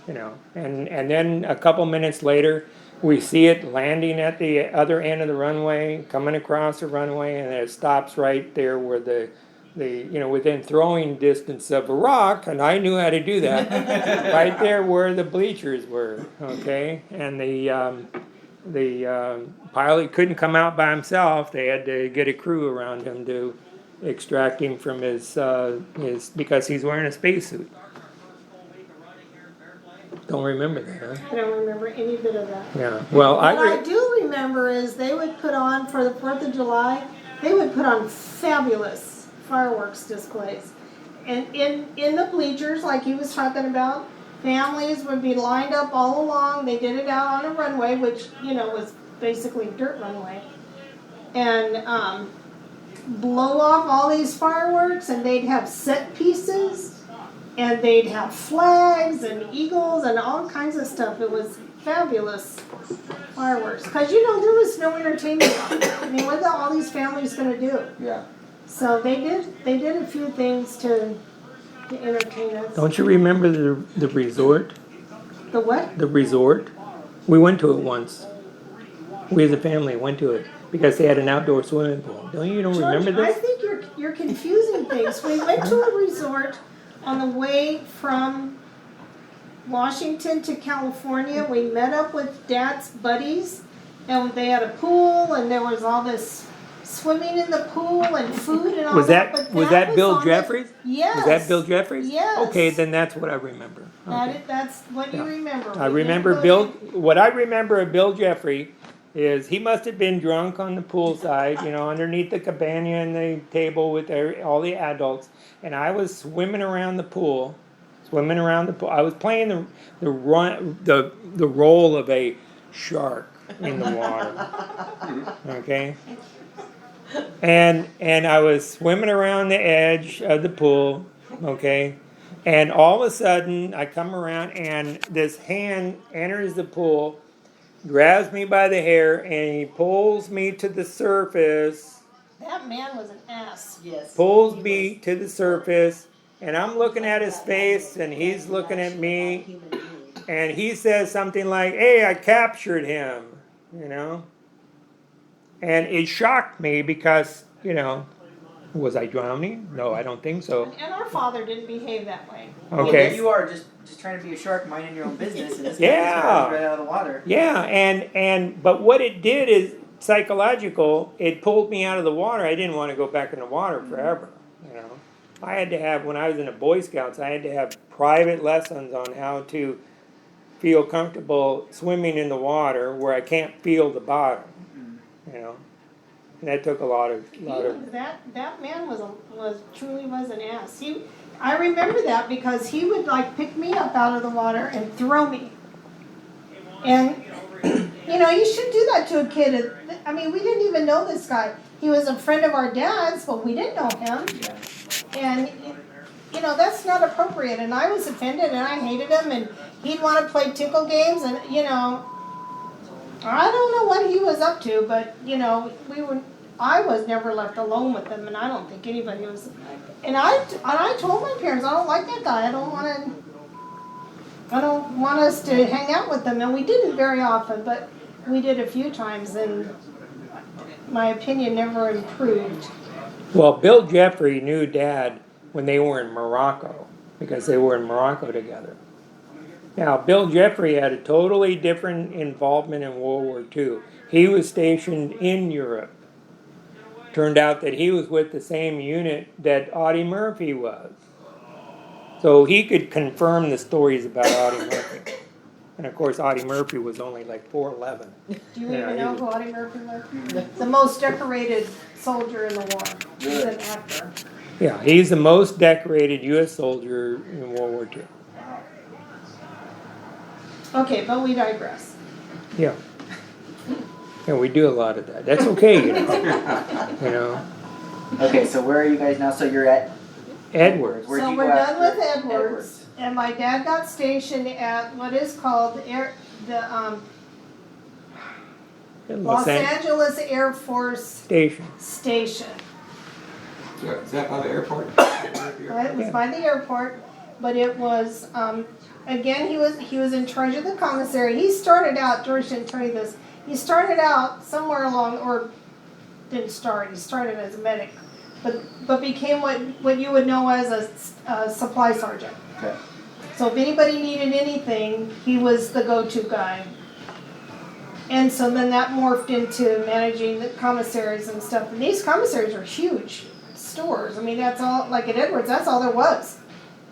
You know, and then a couple minutes later, we see it landing at the other end of the runway, coming across the runway, and it stops right there where the you know, within throwing distance of a rock, and I knew how to do that, right there where the bleachers were, okay? And the pilot couldn't come out by himself. They had to get a crew around him to extract him from his because he's wearing a spacesuit. Don't remember that, huh? I don't remember any bit of that. Yeah, well, What I do remember is they would put on, for the 4th of July, they would put on fabulous fireworks displays. And in the bleachers, like he was talking about, families would be lined up all along. They did it out on a runway, which, you know, was basically dirt runway. And blow off all these fireworks, and they'd have set pieces, and they'd have flags and eagles and all kinds of stuff. It was fabulous fireworks. Because, you know, there was no entertainment. I mean, what are all these families going to do? Yeah. So they did a few things to entertain us. Don't you remember the resort? The what? The resort? We went to it once. We as a family went to it because they had an outdoor swimming pool. Don't remember George, I this? think you're confusing things. We went to a resort on the way from Washington to California. We met up with Dad's buddies, and they had a pool, and there was all this swimming in the pool and food and all Was that. that But was that Bill on the- Jeffries? Yes. Was that Bill Jeffries? Yes. Okay, then that's what I remember. Okay. That's what you Yeah. remember. I We didn't remember go Bill. to- What I remember of Bill Jeffrey is he must have been drunk on the poolside, you know, underneath the cabana and the table with all the adults, and I was swimming around the pool. I was playing the role of a shark in the water. Okay. And I was swimming around the edge of the pool, okay? And all of a sudden, I come around and this hand enters the pool, grabs me by the hair, and he pulls me to the surface, That man was an ass. Yes. pulls me to the surface, and I'm looking at his face, and he's looking at me, and he says something like, "Hey, I captured him," you know? And it shocked me because, you know, was I drowning? No, I don't think so. And our father didn't behave that way. Okay. You are just trying to be a shark, minding your own business, and this Yeah. guy's right out of the water. Yeah, but what it did is psychological. It pulled me out of the water. I didn't want to go back in the water forever. You know, I had to have, when I was in the Boy Scouts, I had to have private lessons on how to feel comfortable swimming in the water where I can't feel the bottom. You know, and that took a lot of. That man truly was an ass. I remember that because he would like pick me up out of the water and throw me. And you know, you should do that to a kid. I mean, we didn't even know this guy. He was a friend of our dad's, but we didn't know him. And you know, that's not appropriate. And I was offended, and I hated him. And he'd want to play tickle games, and you know, I don't know what he was up to, but you know, I was never left alone with him, and I don't think anybody was. And I told my parents, I don't like that guy. I don't want us to hang out with him, and we didn't very often, but we did a few times, and my opinion never improved. Well, Bill Jeffrey knew Dad when they were in Morocco because they were in Morocco together. Now, Bill Jeffrey had a totally different involvement in World War II. He was stationed in Europe. Turned out that he was with the same unit that Audie Murphy was. So he could confirm the stories about Audie Murphy. And of course, Audie Murphy was only like 4'11". Do you even know who Audie Murphy was? The most decorated soldier in the war. He's an actor. Yeah, he's the most decorated U.S. soldier in World War II. Okay, but we digress. Yeah. Yeah, we do a lot of that. That's okay, you know. You know. Okay, so where are you guys now? So you're at Edwards. Where'd So you we're go done after with Edwards, and my dad got stationed at what is called Los Angeles Air Force Station. Station. Is that by the airport? It was by the airport, but it was, again, he was in charge of the commissary. He started out, George didn't tell you this, he started out somewhere along, or didn't start, he started as a medic, but became what you would know as a supply sergeant. Okay. So if anybody needed anything, he was the go-to guy. And so then that morphed into managing the commissaries and stuff. And these commissaries are huge stores. I mean, that's all, like at Edwards, that's all there was,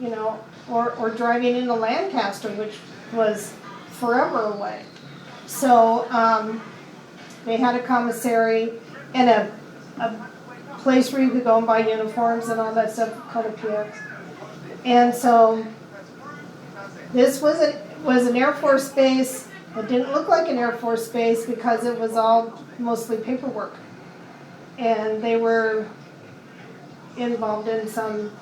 you know, or driving into Lancaster, which was forever away. So they had a commissary and a place where you could go and buy uniforms and all that stuff called a PX. And so this was an Air Force base. It didn't look like an Air Force base because it was all mostly paperwork. And they were involved in some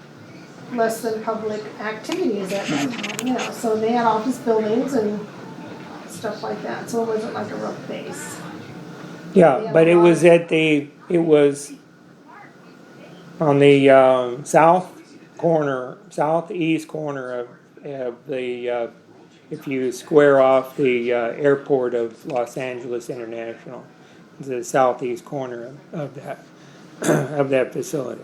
less than public activities at that time, you know. So they had office buildings and stuff like that. So it wasn't like a real base. Yeah, but it was on the southeast corner of the, if you square off the airport of Los Angeles International, the southeast corner of that of that facility.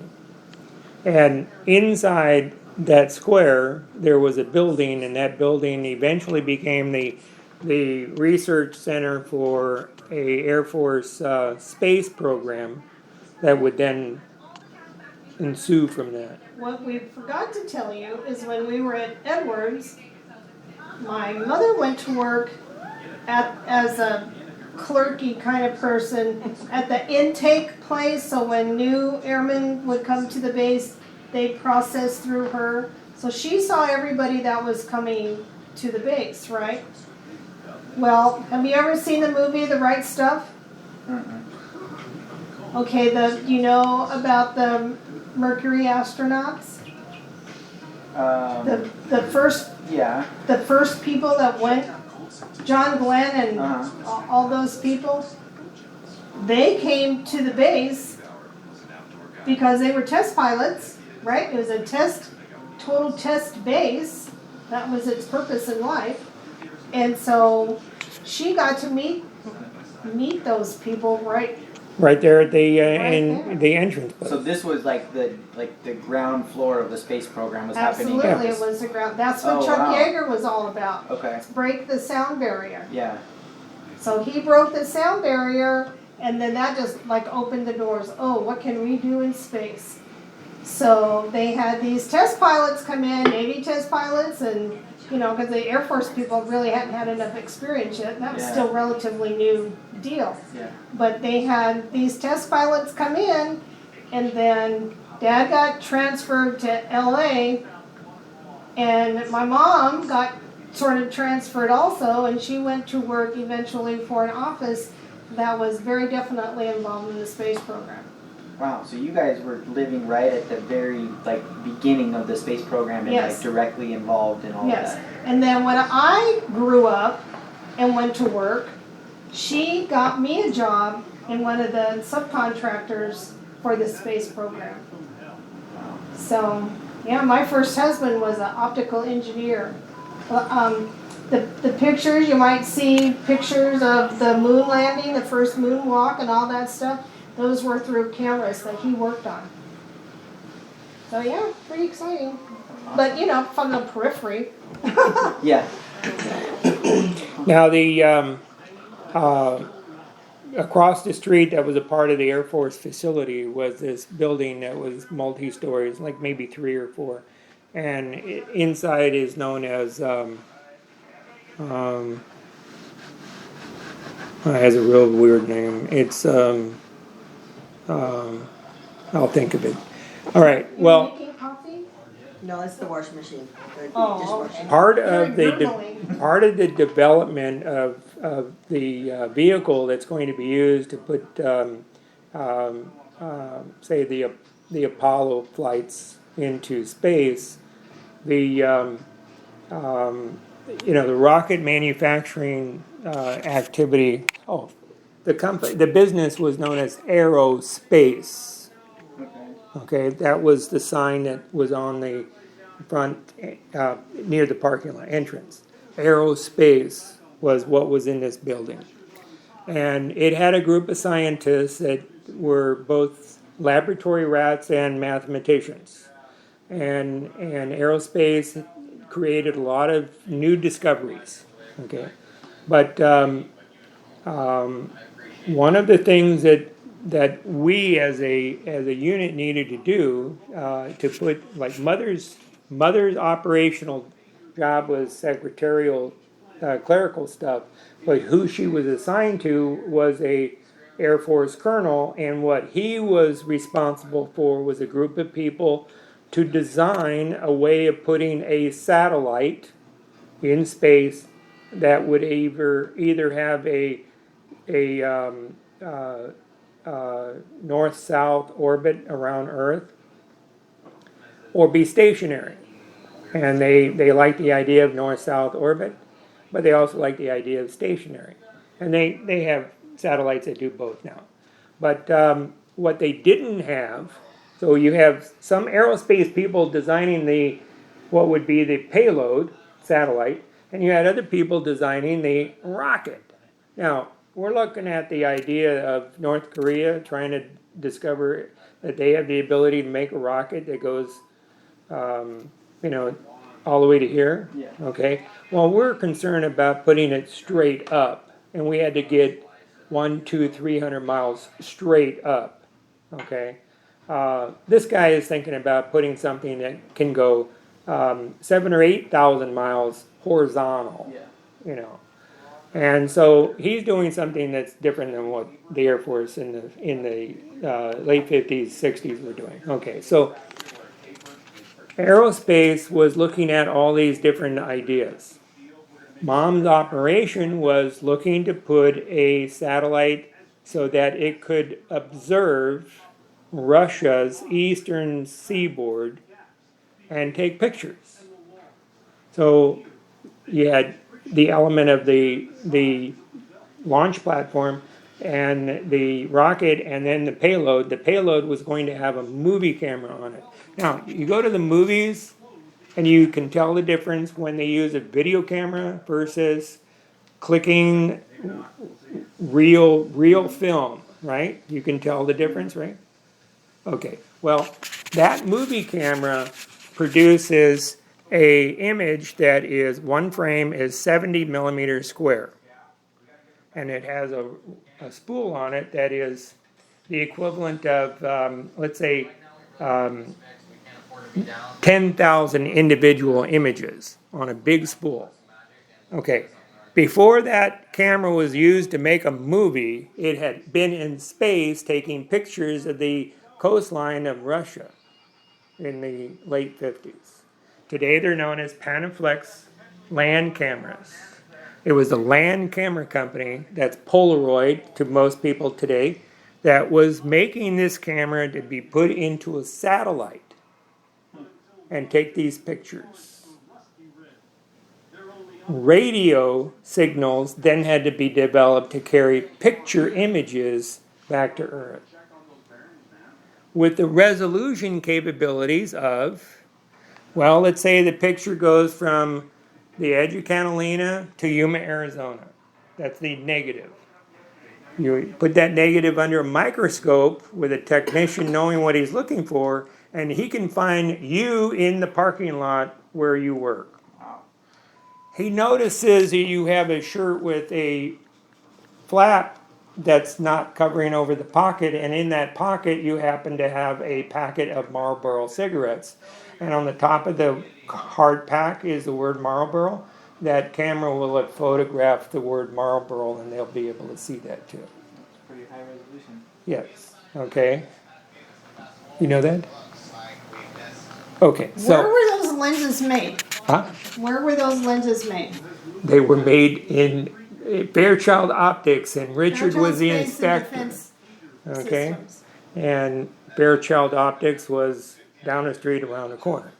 And inside that square, there was a building, and that building eventually became the research center for a Air Force space program that would then ensue from that. What we forgot to tell you is when we were at Edwards, my mother went to work as a clerky kind of person at the intake place. So when new airmen would come to the base, they processed through her. So she saw everybody that was coming to the base, right? Well, have you ever seen the movie The Right Stuff? Okay, you know about the Mercury astronauts? The first Yeah. the first people that went, John Glenn and all those people, they came to the base because they were test pilots, right? It was a total test base. That was its purpose in life. And so she got to meet those people Right there at the there. in the entrance place. So this was like the ground floor of the space program was happening. Absolutely, it was the ground. That's what Oh, Chuck wow. Yeager was all about. Okay. To break the sound barrier. Yeah. So he broke the sound barrier, and then that just like opened the doors. Oh, what can we do in space? So they had these test pilots come in, Navy test pilots, and you know, because the Air Force people really hadn't had enough experience yet. That was Yeah. still relatively new deal. Yeah. But they had these test pilots come in, and then Dad got transferred to LA, and my mom got sort of transferred also, and she went to work eventually for an office that was very definitely involved in the space program. Wow. So you guys were living right at the very beginning of the space program and Yes. directly involved in all Yes. of that. And then when I grew up and went to work, she got me a job in one of the subcontractors for the space program. So, yeah, my first husband was an optical engineer. The pictures, you might see pictures of the moon landing, the first moonwalk and all that stuff. Those were through cameras that he worked on. So yeah, pretty exciting. But you know, from the periphery. Yeah. Now the across the street that was a part of the Air Force facility was this building that was multi-stories, like maybe 3 or 4, and inside is known as it has a real weird name. It's I'll think of it. All right. You're Well, making coffee? No, it's the washing machine. The Oh, dishwasher. okay. part You're of the gurgling. part of the development of the vehicle that's going to be used to put say the Apollo flights into space, the the rocket manufacturing activity. Oh, the business was known as Aerospace. Okay, that was the sign that was on the front near the parking lot entrance. Aerospace was what was in this building. And it had a group of scientists that were both laboratory rats and mathematicians. And Aerospace created a lot of new discoveries. Okay, but one of the things that we as a unit needed to do to put like mother's operational job was secretarial clerical stuff, but who she was assigned to was a Air Force colonel, and what he was responsible for was a group of people to design a way of putting a satellite in space that would either have a north-south orbit around Earth or be stationary. And they like the idea of north-south orbit, but they also like the idea of stationary. And they have satellites that do both now. But what they didn't have, so you have some aerospace people designing what would be the payload satellite, and you had other people designing the rocket. Now, we're looking at the idea of North Korea trying to discover that they have the ability to make a rocket that goes, all the way to here. Yeah. Okay. Well, we're concerned about putting it straight up, and we had to get 300 miles straight up. Okay. This guy is thinking about putting something that can go 7,000 or 8,000 miles horizontal. Yeah. And so he's doing something that's different than what the Air Force in the late 50s, 60s were doing. Okay, so aerospace was looking at all these different ideas. Mom's operation was looking to put a satellite so that it could observe Russia's eastern seaboard and take pictures. So you had the element of the launch platform and the rocket and then the payload. The payload was going to have a movie camera on it. Now, you go to the movies and you can tell the difference when they use a video camera versus clicking real film, right? You can tell the difference, right? Okay, well, that movie camera produces a image that is, one frame is 70 millimeters square. And it has a spool on it that is the equivalent of, let's say, 10,000 individual images on a big spool. Okay, before that camera was used to make a movie, it had been in space taking pictures of the coastline of Russia in the late 50s. Today they're known as Panaflex land cameras. It was a land camera company, that's Polaroid to most people today, that was making this camera to be put into a satellite and take these pictures. Radio signals then had to be developed to carry picture images back to Earth, with the resolution capabilities of, well, let's say the picture goes from the edge of Catalina to Yuma, Arizona. That's the negative. You put that negative under a microscope with a technician knowing what he's looking for, and he can find you in the parking lot where you work. He notices that you have a shirt with a flap that's not covering over the pocket, and in that pocket you happen to have a packet of Marlboro cigarettes. And on the top of the hard pack is the word Marlboro. That camera will have photographed the word Marlboro, and they'll be able to see that too. Pretty high resolution. Yes. Okay. You know that? Okay. Where So, were those lenses made? huh? Where were those lenses made? They were made in Fairchild Optics, and Richard was the Fairchild Space and inspector. Defense Okay. Systems. And Fairchild Optics was down the street around the corner.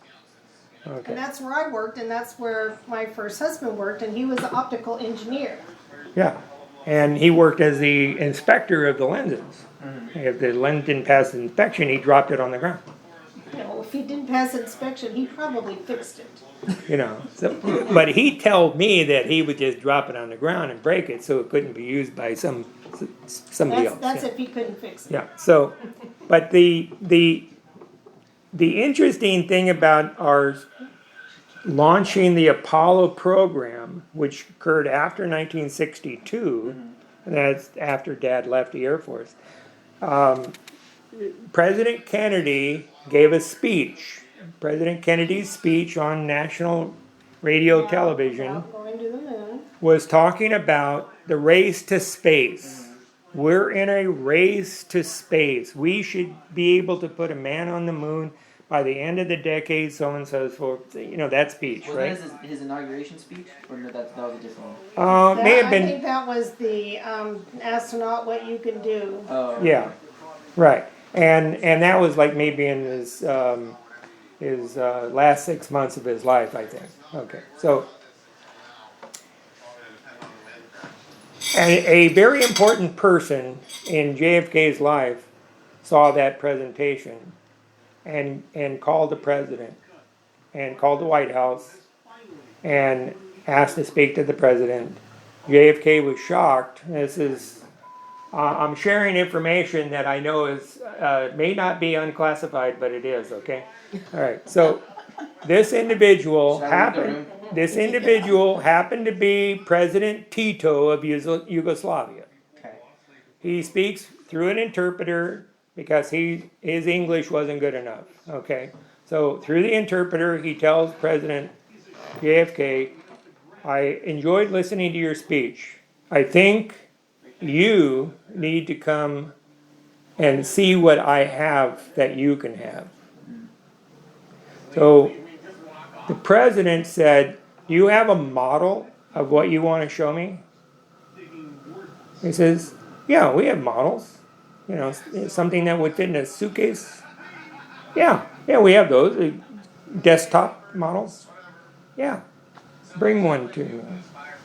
And Okay. that's where I worked, and that's where my first husband worked, and he was an optical engineer. Yeah. And he worked as the inspector of the lenses. If the lens didn't pass the inspection, he dropped it on the ground. You know, if he didn't pass inspection, he probably fixed it. You know, so, but he told me that he would just drop it on the ground and break it so it couldn't be used by somebody else. That's yeah. if he couldn't fix it. Yeah, so, but the interesting thing about our launching the Apollo program, which occurred after 1962, and that's after Dad left the Air Force, President Kennedy gave a speech. President Kennedy's speech on national radio television Without going to the moon. was talking about the race to space. We're in a race to space. We should be able to put a man on the moon by the end of the decade, so and so forth. You know, that speech, Wasn't right? that his inauguration speech? Or no, that was a different one? May have I been, think that was the astronaut, what you can do. Oh. yeah, right. And that was like maybe in his last 6 months of his life, I think. Okay, so. And a very important person in JFK's life saw that presentation and called the president and called the White House and asked to speak to the president. JFK was shocked. This is, I'm sharing information that I know is, may not be unclassified, but it is, okay? All right, so this individual Should I leave the room? happened to be President Tito of Yugoslavia. Okay. He speaks through an interpreter because his English wasn't good enough, okay? So through the interpreter, he tells President JFK, I enjoyed listening to your speech. I think you need to come and see what I have that you can have. So the president said, you have a model of what you want to show me? He says, yeah, we have models. You know, something that would fit in a suitcase. Yeah, we have those. Desktop models. Yeah, bring one to me.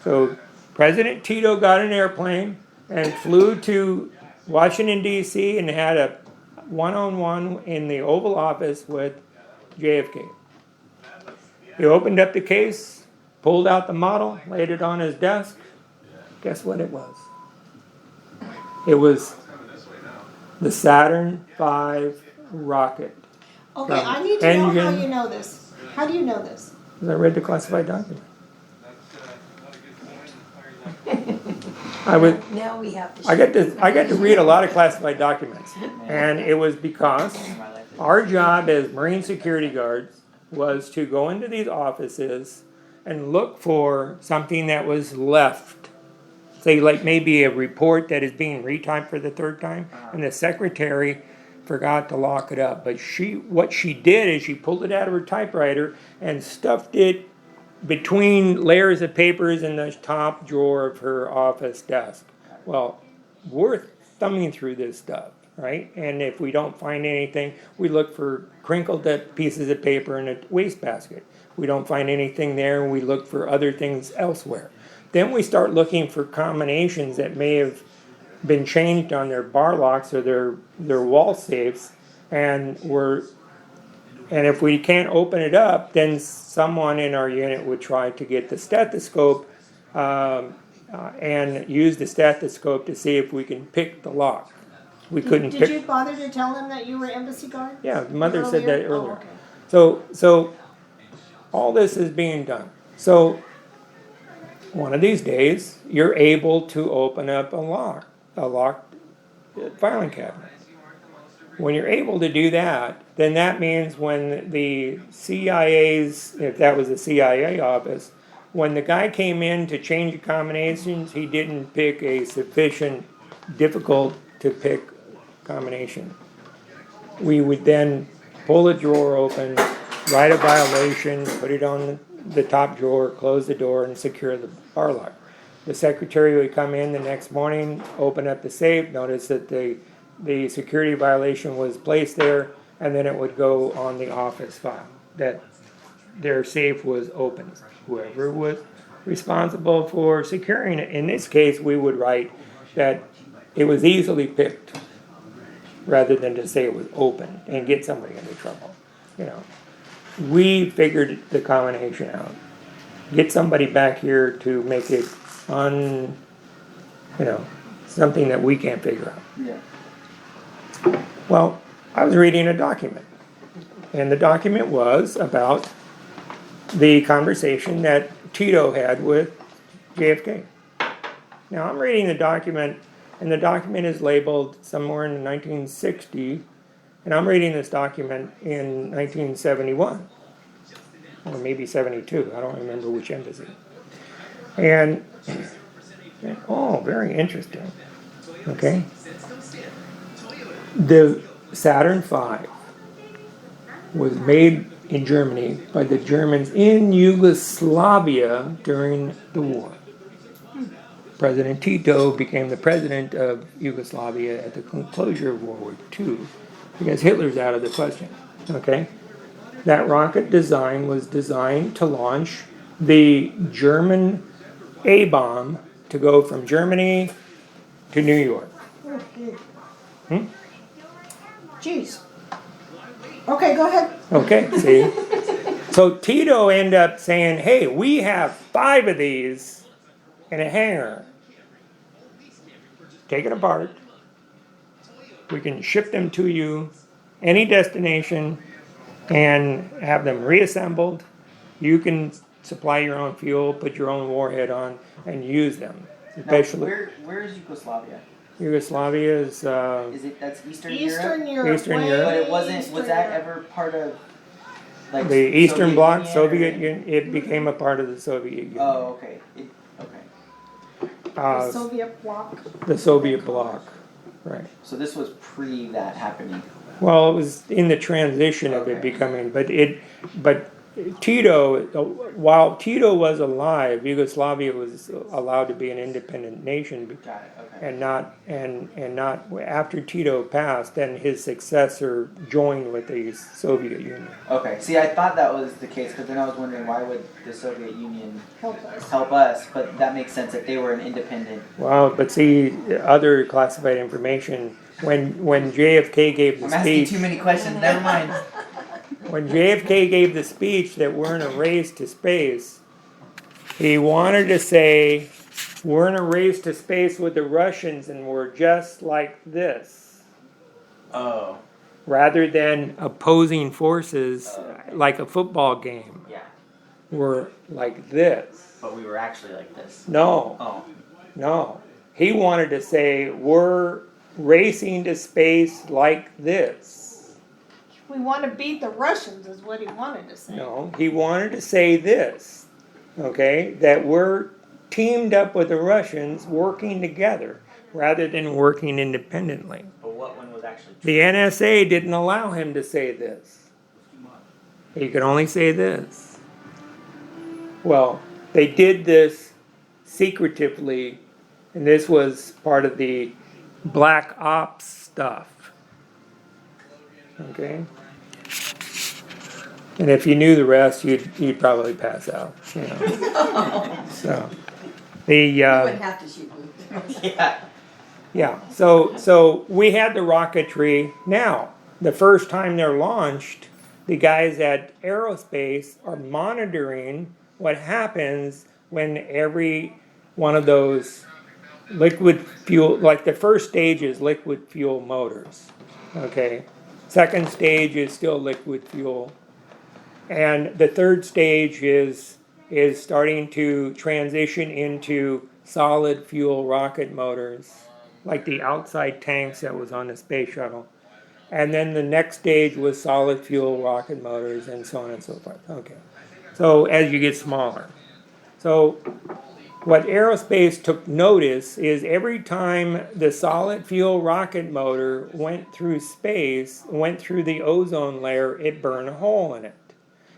So President Tito got an airplane and flew to Washington, D.C. and had a one-on-one in the Oval Office with JFK. He opened up the case, pulled out the model, laid it on his desk. Guess what it was? It was the Saturn V rocket. Okay, I need to know how Engine. you know this. How do you know this? Because I read the classified document. I got to read a lot of classified documents, and it was because our job as Marine security guards was to go into these offices and look for something that was left. Say, like maybe a report that is being retyped for the third time, and the secretary forgot to lock it up. But what she did is she pulled it out of her typewriter and stuffed it between layers of papers in the top drawer of her office desk. Well, we're thumbing through this stuff, right? And if we don't find anything, we look for crinkled up pieces of paper in a wastebasket. We don't find anything there, we look for other things elsewhere. Then we start looking for combinations that may have been changed on their bar locks or their wall safes, and if we can't open it up, then someone in our unit would try to get the stethoscope and use the stethoscope to see if we can pick the lock. We couldn't Did pick. you bother to tell them that you were embassy guard? Yeah, the mother said that earlier. Oh, okay. So all this is being done. So one of these days, you're able to open up a locked filing cabinet. When you're able to do that, then that means when the CIA's, if that was a CIA office, when the guy came in to change the combinations, he didn't pick a sufficient, difficult to pick combination. We would then pull the drawer open, write a violation, put it on the top drawer, close the door, and secure the bar lock. The secretary would come in the next morning, open up the safe, notice that the security violation was placed there, and then it would go on the office file that their safe was open. Whoever responsible for securing it. In this case, we would write that it was easily picked rather than to say it was open and get somebody into trouble. You know, we figured the combination out. Get somebody back here to make it something that we can't figure out. Yeah. Well, I was reading a document, and the document was about the conversation that Tito had with JFK. Now, I'm reading the document, and the document is labeled somewhere in 1960, and I'm reading this document in 1971, or maybe 72, I don't remember which embassy. And, oh, very interesting, okay? The Saturn V was made in Germany by the Germans in Yugoslavia during the war. President Tito became the president of Yugoslavia at the conclusion of World War II because Hitler's out of the question. Okay? That rocket design was designed to launch the German A-bomb to go from Germany to New York. Jeez. Okay, go ahead. Okay, see? So Tito ended up saying, hey, we have 5 of these in a hangar. Take it apart. We can ship them to you, any destination, and have them reassembled. You can supply your own fuel, put your own warhead on, and use them. Now, Especially where is Yugoslavia? Yugoslavia is Is it that's Eastern Europe? Eastern Europe. Eastern way Europe. But it wasn't. Eastern Was that Europe. ever part of like the Eastern Bloc, Union, Soviet or- Union. It became a part of the Soviet Union. Oh, okay. Okay. The Soviet bloc. The Soviet bloc, right. So this was pre that happening. Well, it was in the transition of it Okay. becoming, but Tito, while Tito was alive, Yugoslavia was allowed to be an independent nation, Got it. Okay. and not after Tito passed, then his successor joined with the Soviet Union. Okay. See, I thought that was the case, because then I was wondering why would the Soviet Union Help us. help us? But that makes sense if they were an independent. Well, but see, other classified information, when JFK gave the I'm asking speech, too many questions. Never mind. when JFK gave the speech that we're in a race to space, he wanted to say, we're in a race to space with the Russians and we're just like this. Oh. Rather than opposing forces like a football game. Yeah. We're like this. But we were actually like this. No, Oh. no. He wanted to say, we're racing to space like this. We want to beat the Russians, is what he wanted to say. No, he wanted to say this, okay, that we're teamed up with the Russians working together rather than working independently. But what one was actually? The NSA didn't allow him to say this. He could only say this. Well, they did this secretively, and this was part of the black ops stuff. Okay? And if you knew the rest, you'd probably pass out. You know. So the You wouldn't have to shoot me. Yeah. so we had the rocketry. Now, the first time they're launched, the guys at Aerospace are monitoring what happens when every one of those liquid fuel, like the first stage is liquid fuel motors. Okay. Second stage is still liquid fuel. And the third stage is starting to transition into solid fuel rocket motors, like the outside tanks that was on the space shuttle. And then the next stage was solid fuel rocket motors and so on and so forth. Okay. So as you get smaller. So what Aerospace took notice is every time the solid fuel rocket motor went through space, went through the ozone layer, it burned a hole in it.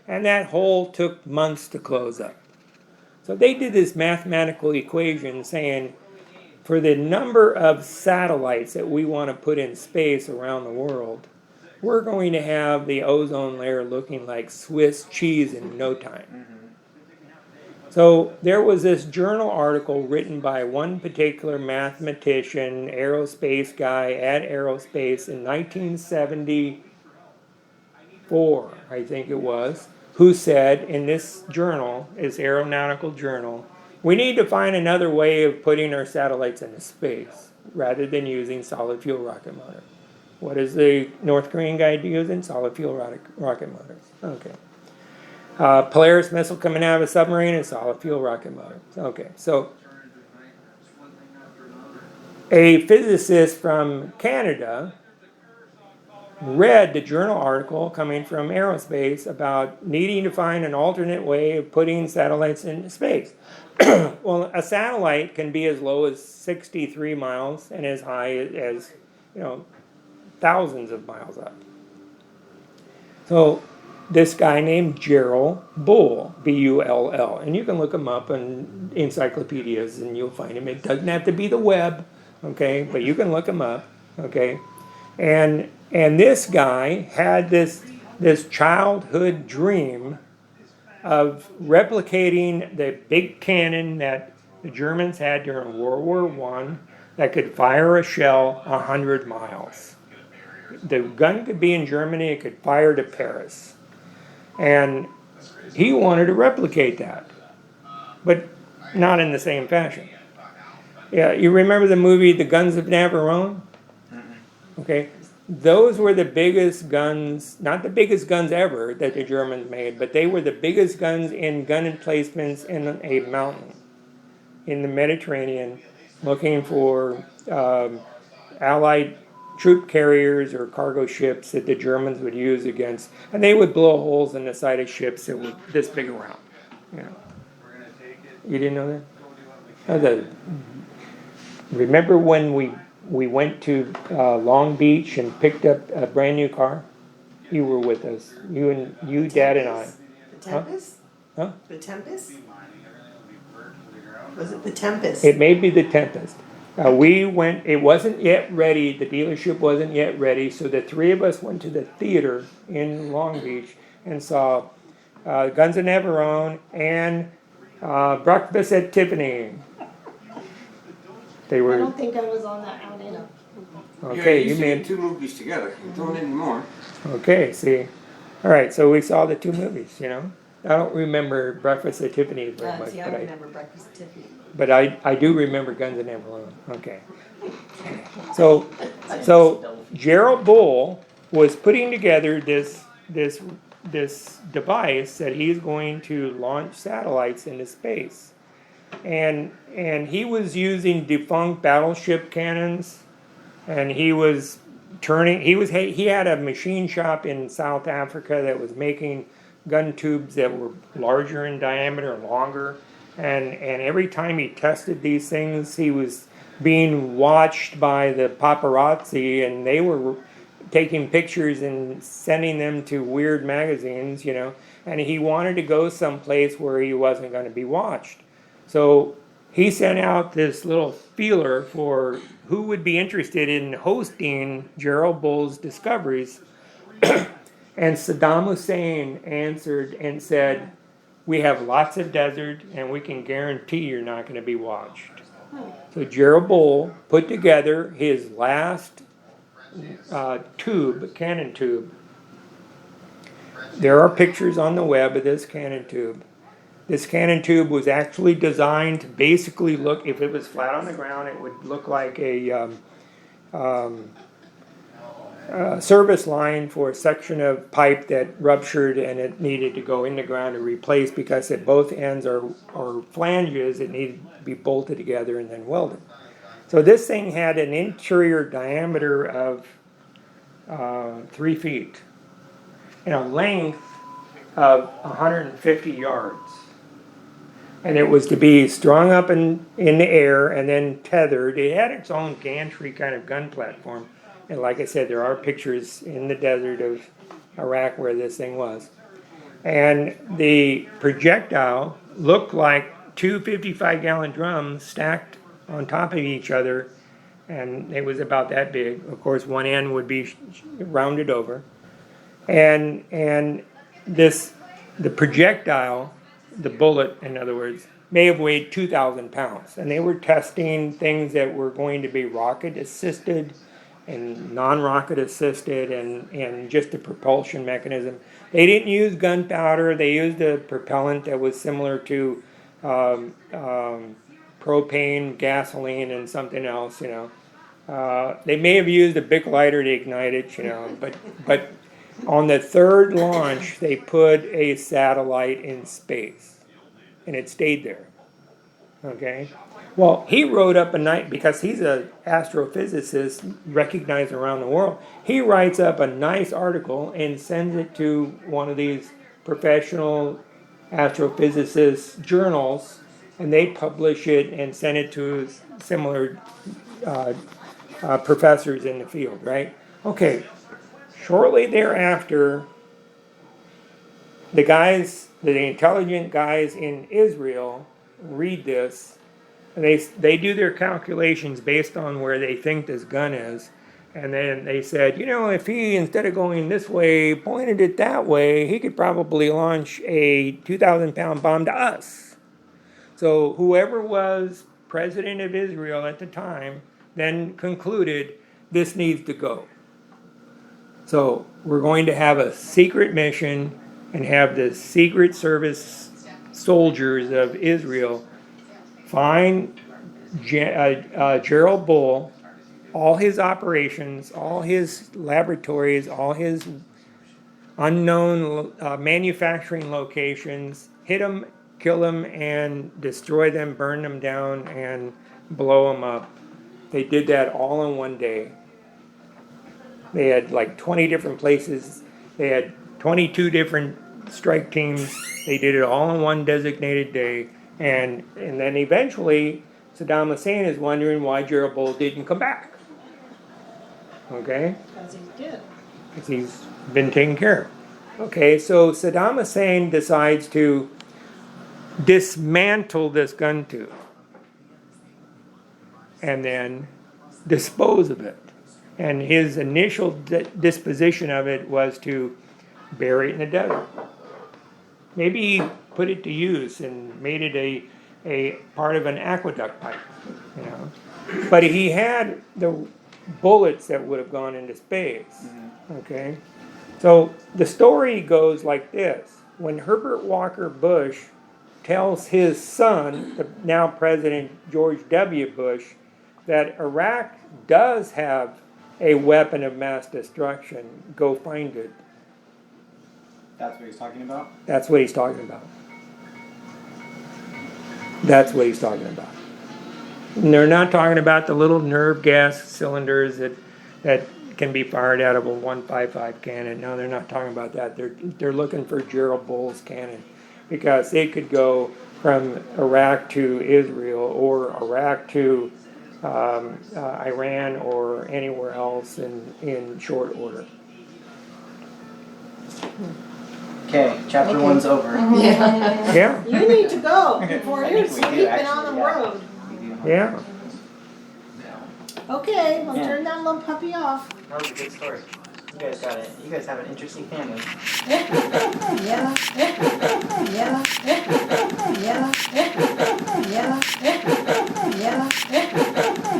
And that hole took months to close up. So they did this mathematical equation saying, for the number of satellites that we want to put in space around the world, we're going to have the ozone layer looking like Swiss cheese in no time. So there was this journal article written by one particular mathematician, aerospace guy at Aerospace in 1974, I think it was, who said in this journal, this aeronautical journal, we need to find another way of putting our satellites into space rather than using solid fuel rocket motor. What is the North Korean guy using? Solid fuel rocket motors. Okay. Polaris missile coming out of a submarine is solid fuel rocket motor. Okay, so a physicist from Canada read the journal article coming from Aerospace about needing to find an alternate way of putting satellites into space. Well, a satellite can be as low as 63 miles and as high as, thousands of miles up. So this guy named Gerald Bull, B-U-L-L, and you can look him up in encyclopedias and you'll find him. It doesn't have to be the web, okay, but you can look him up, okay. And this guy had this childhood dream of replicating the big cannon that the Germans had during World War I that could fire a shell 100 miles. The gun could be in Germany, it could fire to Paris. And he wanted to replicate that, but not in the same fashion. Yeah, you remember the movie The Guns of Navarone? Okay, those were the biggest guns, not the biggest guns ever that the Germans made, but they were the biggest guns in gun emplacements in a mountain in the Mediterranean, looking for Allied troop carriers or cargo ships that the Germans would use against, and they would blow holes in the side of ships that were this big around. You didn't know that? Remember when we went to Long Beach and picked up a brand new car? You were with us. You, Dad, and I. The Tempest? Huh? The Tempest? Was it the Tempest? It may be the Tempest. We went, it wasn't yet ready, the dealership wasn't yet ready, so the three of us went to the theater in Long Beach and saw Guns of Navarone and Breakfast at Tiffany. They I were, don't think I was on that one either. okay, you you see made, two movies together. You don't anymore. okay, see. All right, so we saw the two movies, I don't remember Breakfast at Tiffany's very much, See, I remember Breakfast at Tiffany. but I do remember Guns of Navarone. Okay. So Gerald Bull was putting together this device that he's going to launch satellites into space. And he was using defunct battleship cannons, and he had a machine shop in South Africa that was making gun tubes that were larger in diameter and longer. And every time he tested these things, he was being watched by the paparazzi, and they were taking pictures and sending them to weird magazines, and he wanted to go someplace where he wasn't going to be watched. So he sent out this little feeler for who would be interested in hosting Gerald Bull's discoveries. And Saddam Hussein answered and said, we have lots of desert and we can guarantee you're not going to be watched. So Gerald Bull put together his last cannon tube. There are pictures on the web of this cannon tube. This cannon tube was actually designed to basically look, if it was flat on the ground, it would look like a service line for a section of pipe that ruptured and it needed to go in the ground to replace, because at both ends are flanges, it needed to be bolted together and then welded. So this thing had an interior diameter of 3 feet and a length of 150 yards. And it was to be strung up in the air and then tethered. It had its own gantry kind of gun platform. And like I said, there are pictures in the desert of Iraq where this thing was. And the projectile looked like two 55-gallon drums stacked on top of each other. And it was about that big. Of course, one end would be rounded over. And the projectile the bullet, in other words, may have weighed 2,000 pounds. And they were testing things that were going to be rocket assisted and non-rocket assisted and just a propulsion mechanism. They didn't use gunpowder. They used a propellant that was similar to propane, gasoline, and something else, you know. They may have used a big lighter to ignite it, you know, but on the third launch, they put a satellite in space, and it stayed there. Okay? Well, he wrote up a night, because he's an astrophysicist recognized around the world, he writes up a nice article and sends it to one of these professional astrophysicist journals, and they publish it and send it to similar professors in the field, right? Okay, shortly thereafter, the intelligent guys in Israel read this, and they do their calculations based on where they think this gun is, and then they said, you know, if he, instead of going this way, pointed it that way, he could probably launch a 2,000-pound bomb to us. So whoever was president of Israel at the time then concluded this needs to go. So we're going to have a secret mission and have the Secret Service soldiers of Israel find Gerald Bull, all his operations, all his laboratories, all his unknown manufacturing locations, hit them, kill them, and destroy them, burn them down, and blow them up. They did that all in one day. They had like 20 different places. They had 22 different strike teams. They did it all in one designated day. And then eventually, Saddam Hussein is wondering why Gerald Bull didn't come back. Okay? Because he did. Because he's been taken care of. Okay, so Saddam Hussein decides to dismantle this gun tube and then dispose of it. And his initial disposition of it was to bury it in the desert. Maybe he put it to use and made it a part of an aqueduct pipe, you know. But he had the bullets that would have gone into space, okay? So the story goes like this. When Herbert Walker Bush tells his son, the now President George W. Bush, that Iraq does have a weapon of mass destruction, go find it. That's what he's talking about? That's what he's talking about. That's what he's talking about. And they're not talking about the little nerve gas cylinders that can be fired out of a .155 cannon. No, they're not talking about that. They're looking for Gerald Bull's cannon, because it could go from Iraq to Israel, or Iraq to Iran, or anywhere else in short order. Okay, chapter 1's over. Yeah, You need to go before I you're think we do, sleeping on actually, the yeah. road. yeah. Okay, I'll Yeah. turn that little puppy off. That was a good story. You guys got it. You guys have an interesting family. Yeah. Yeah. Yeah. Yeah. Yeah.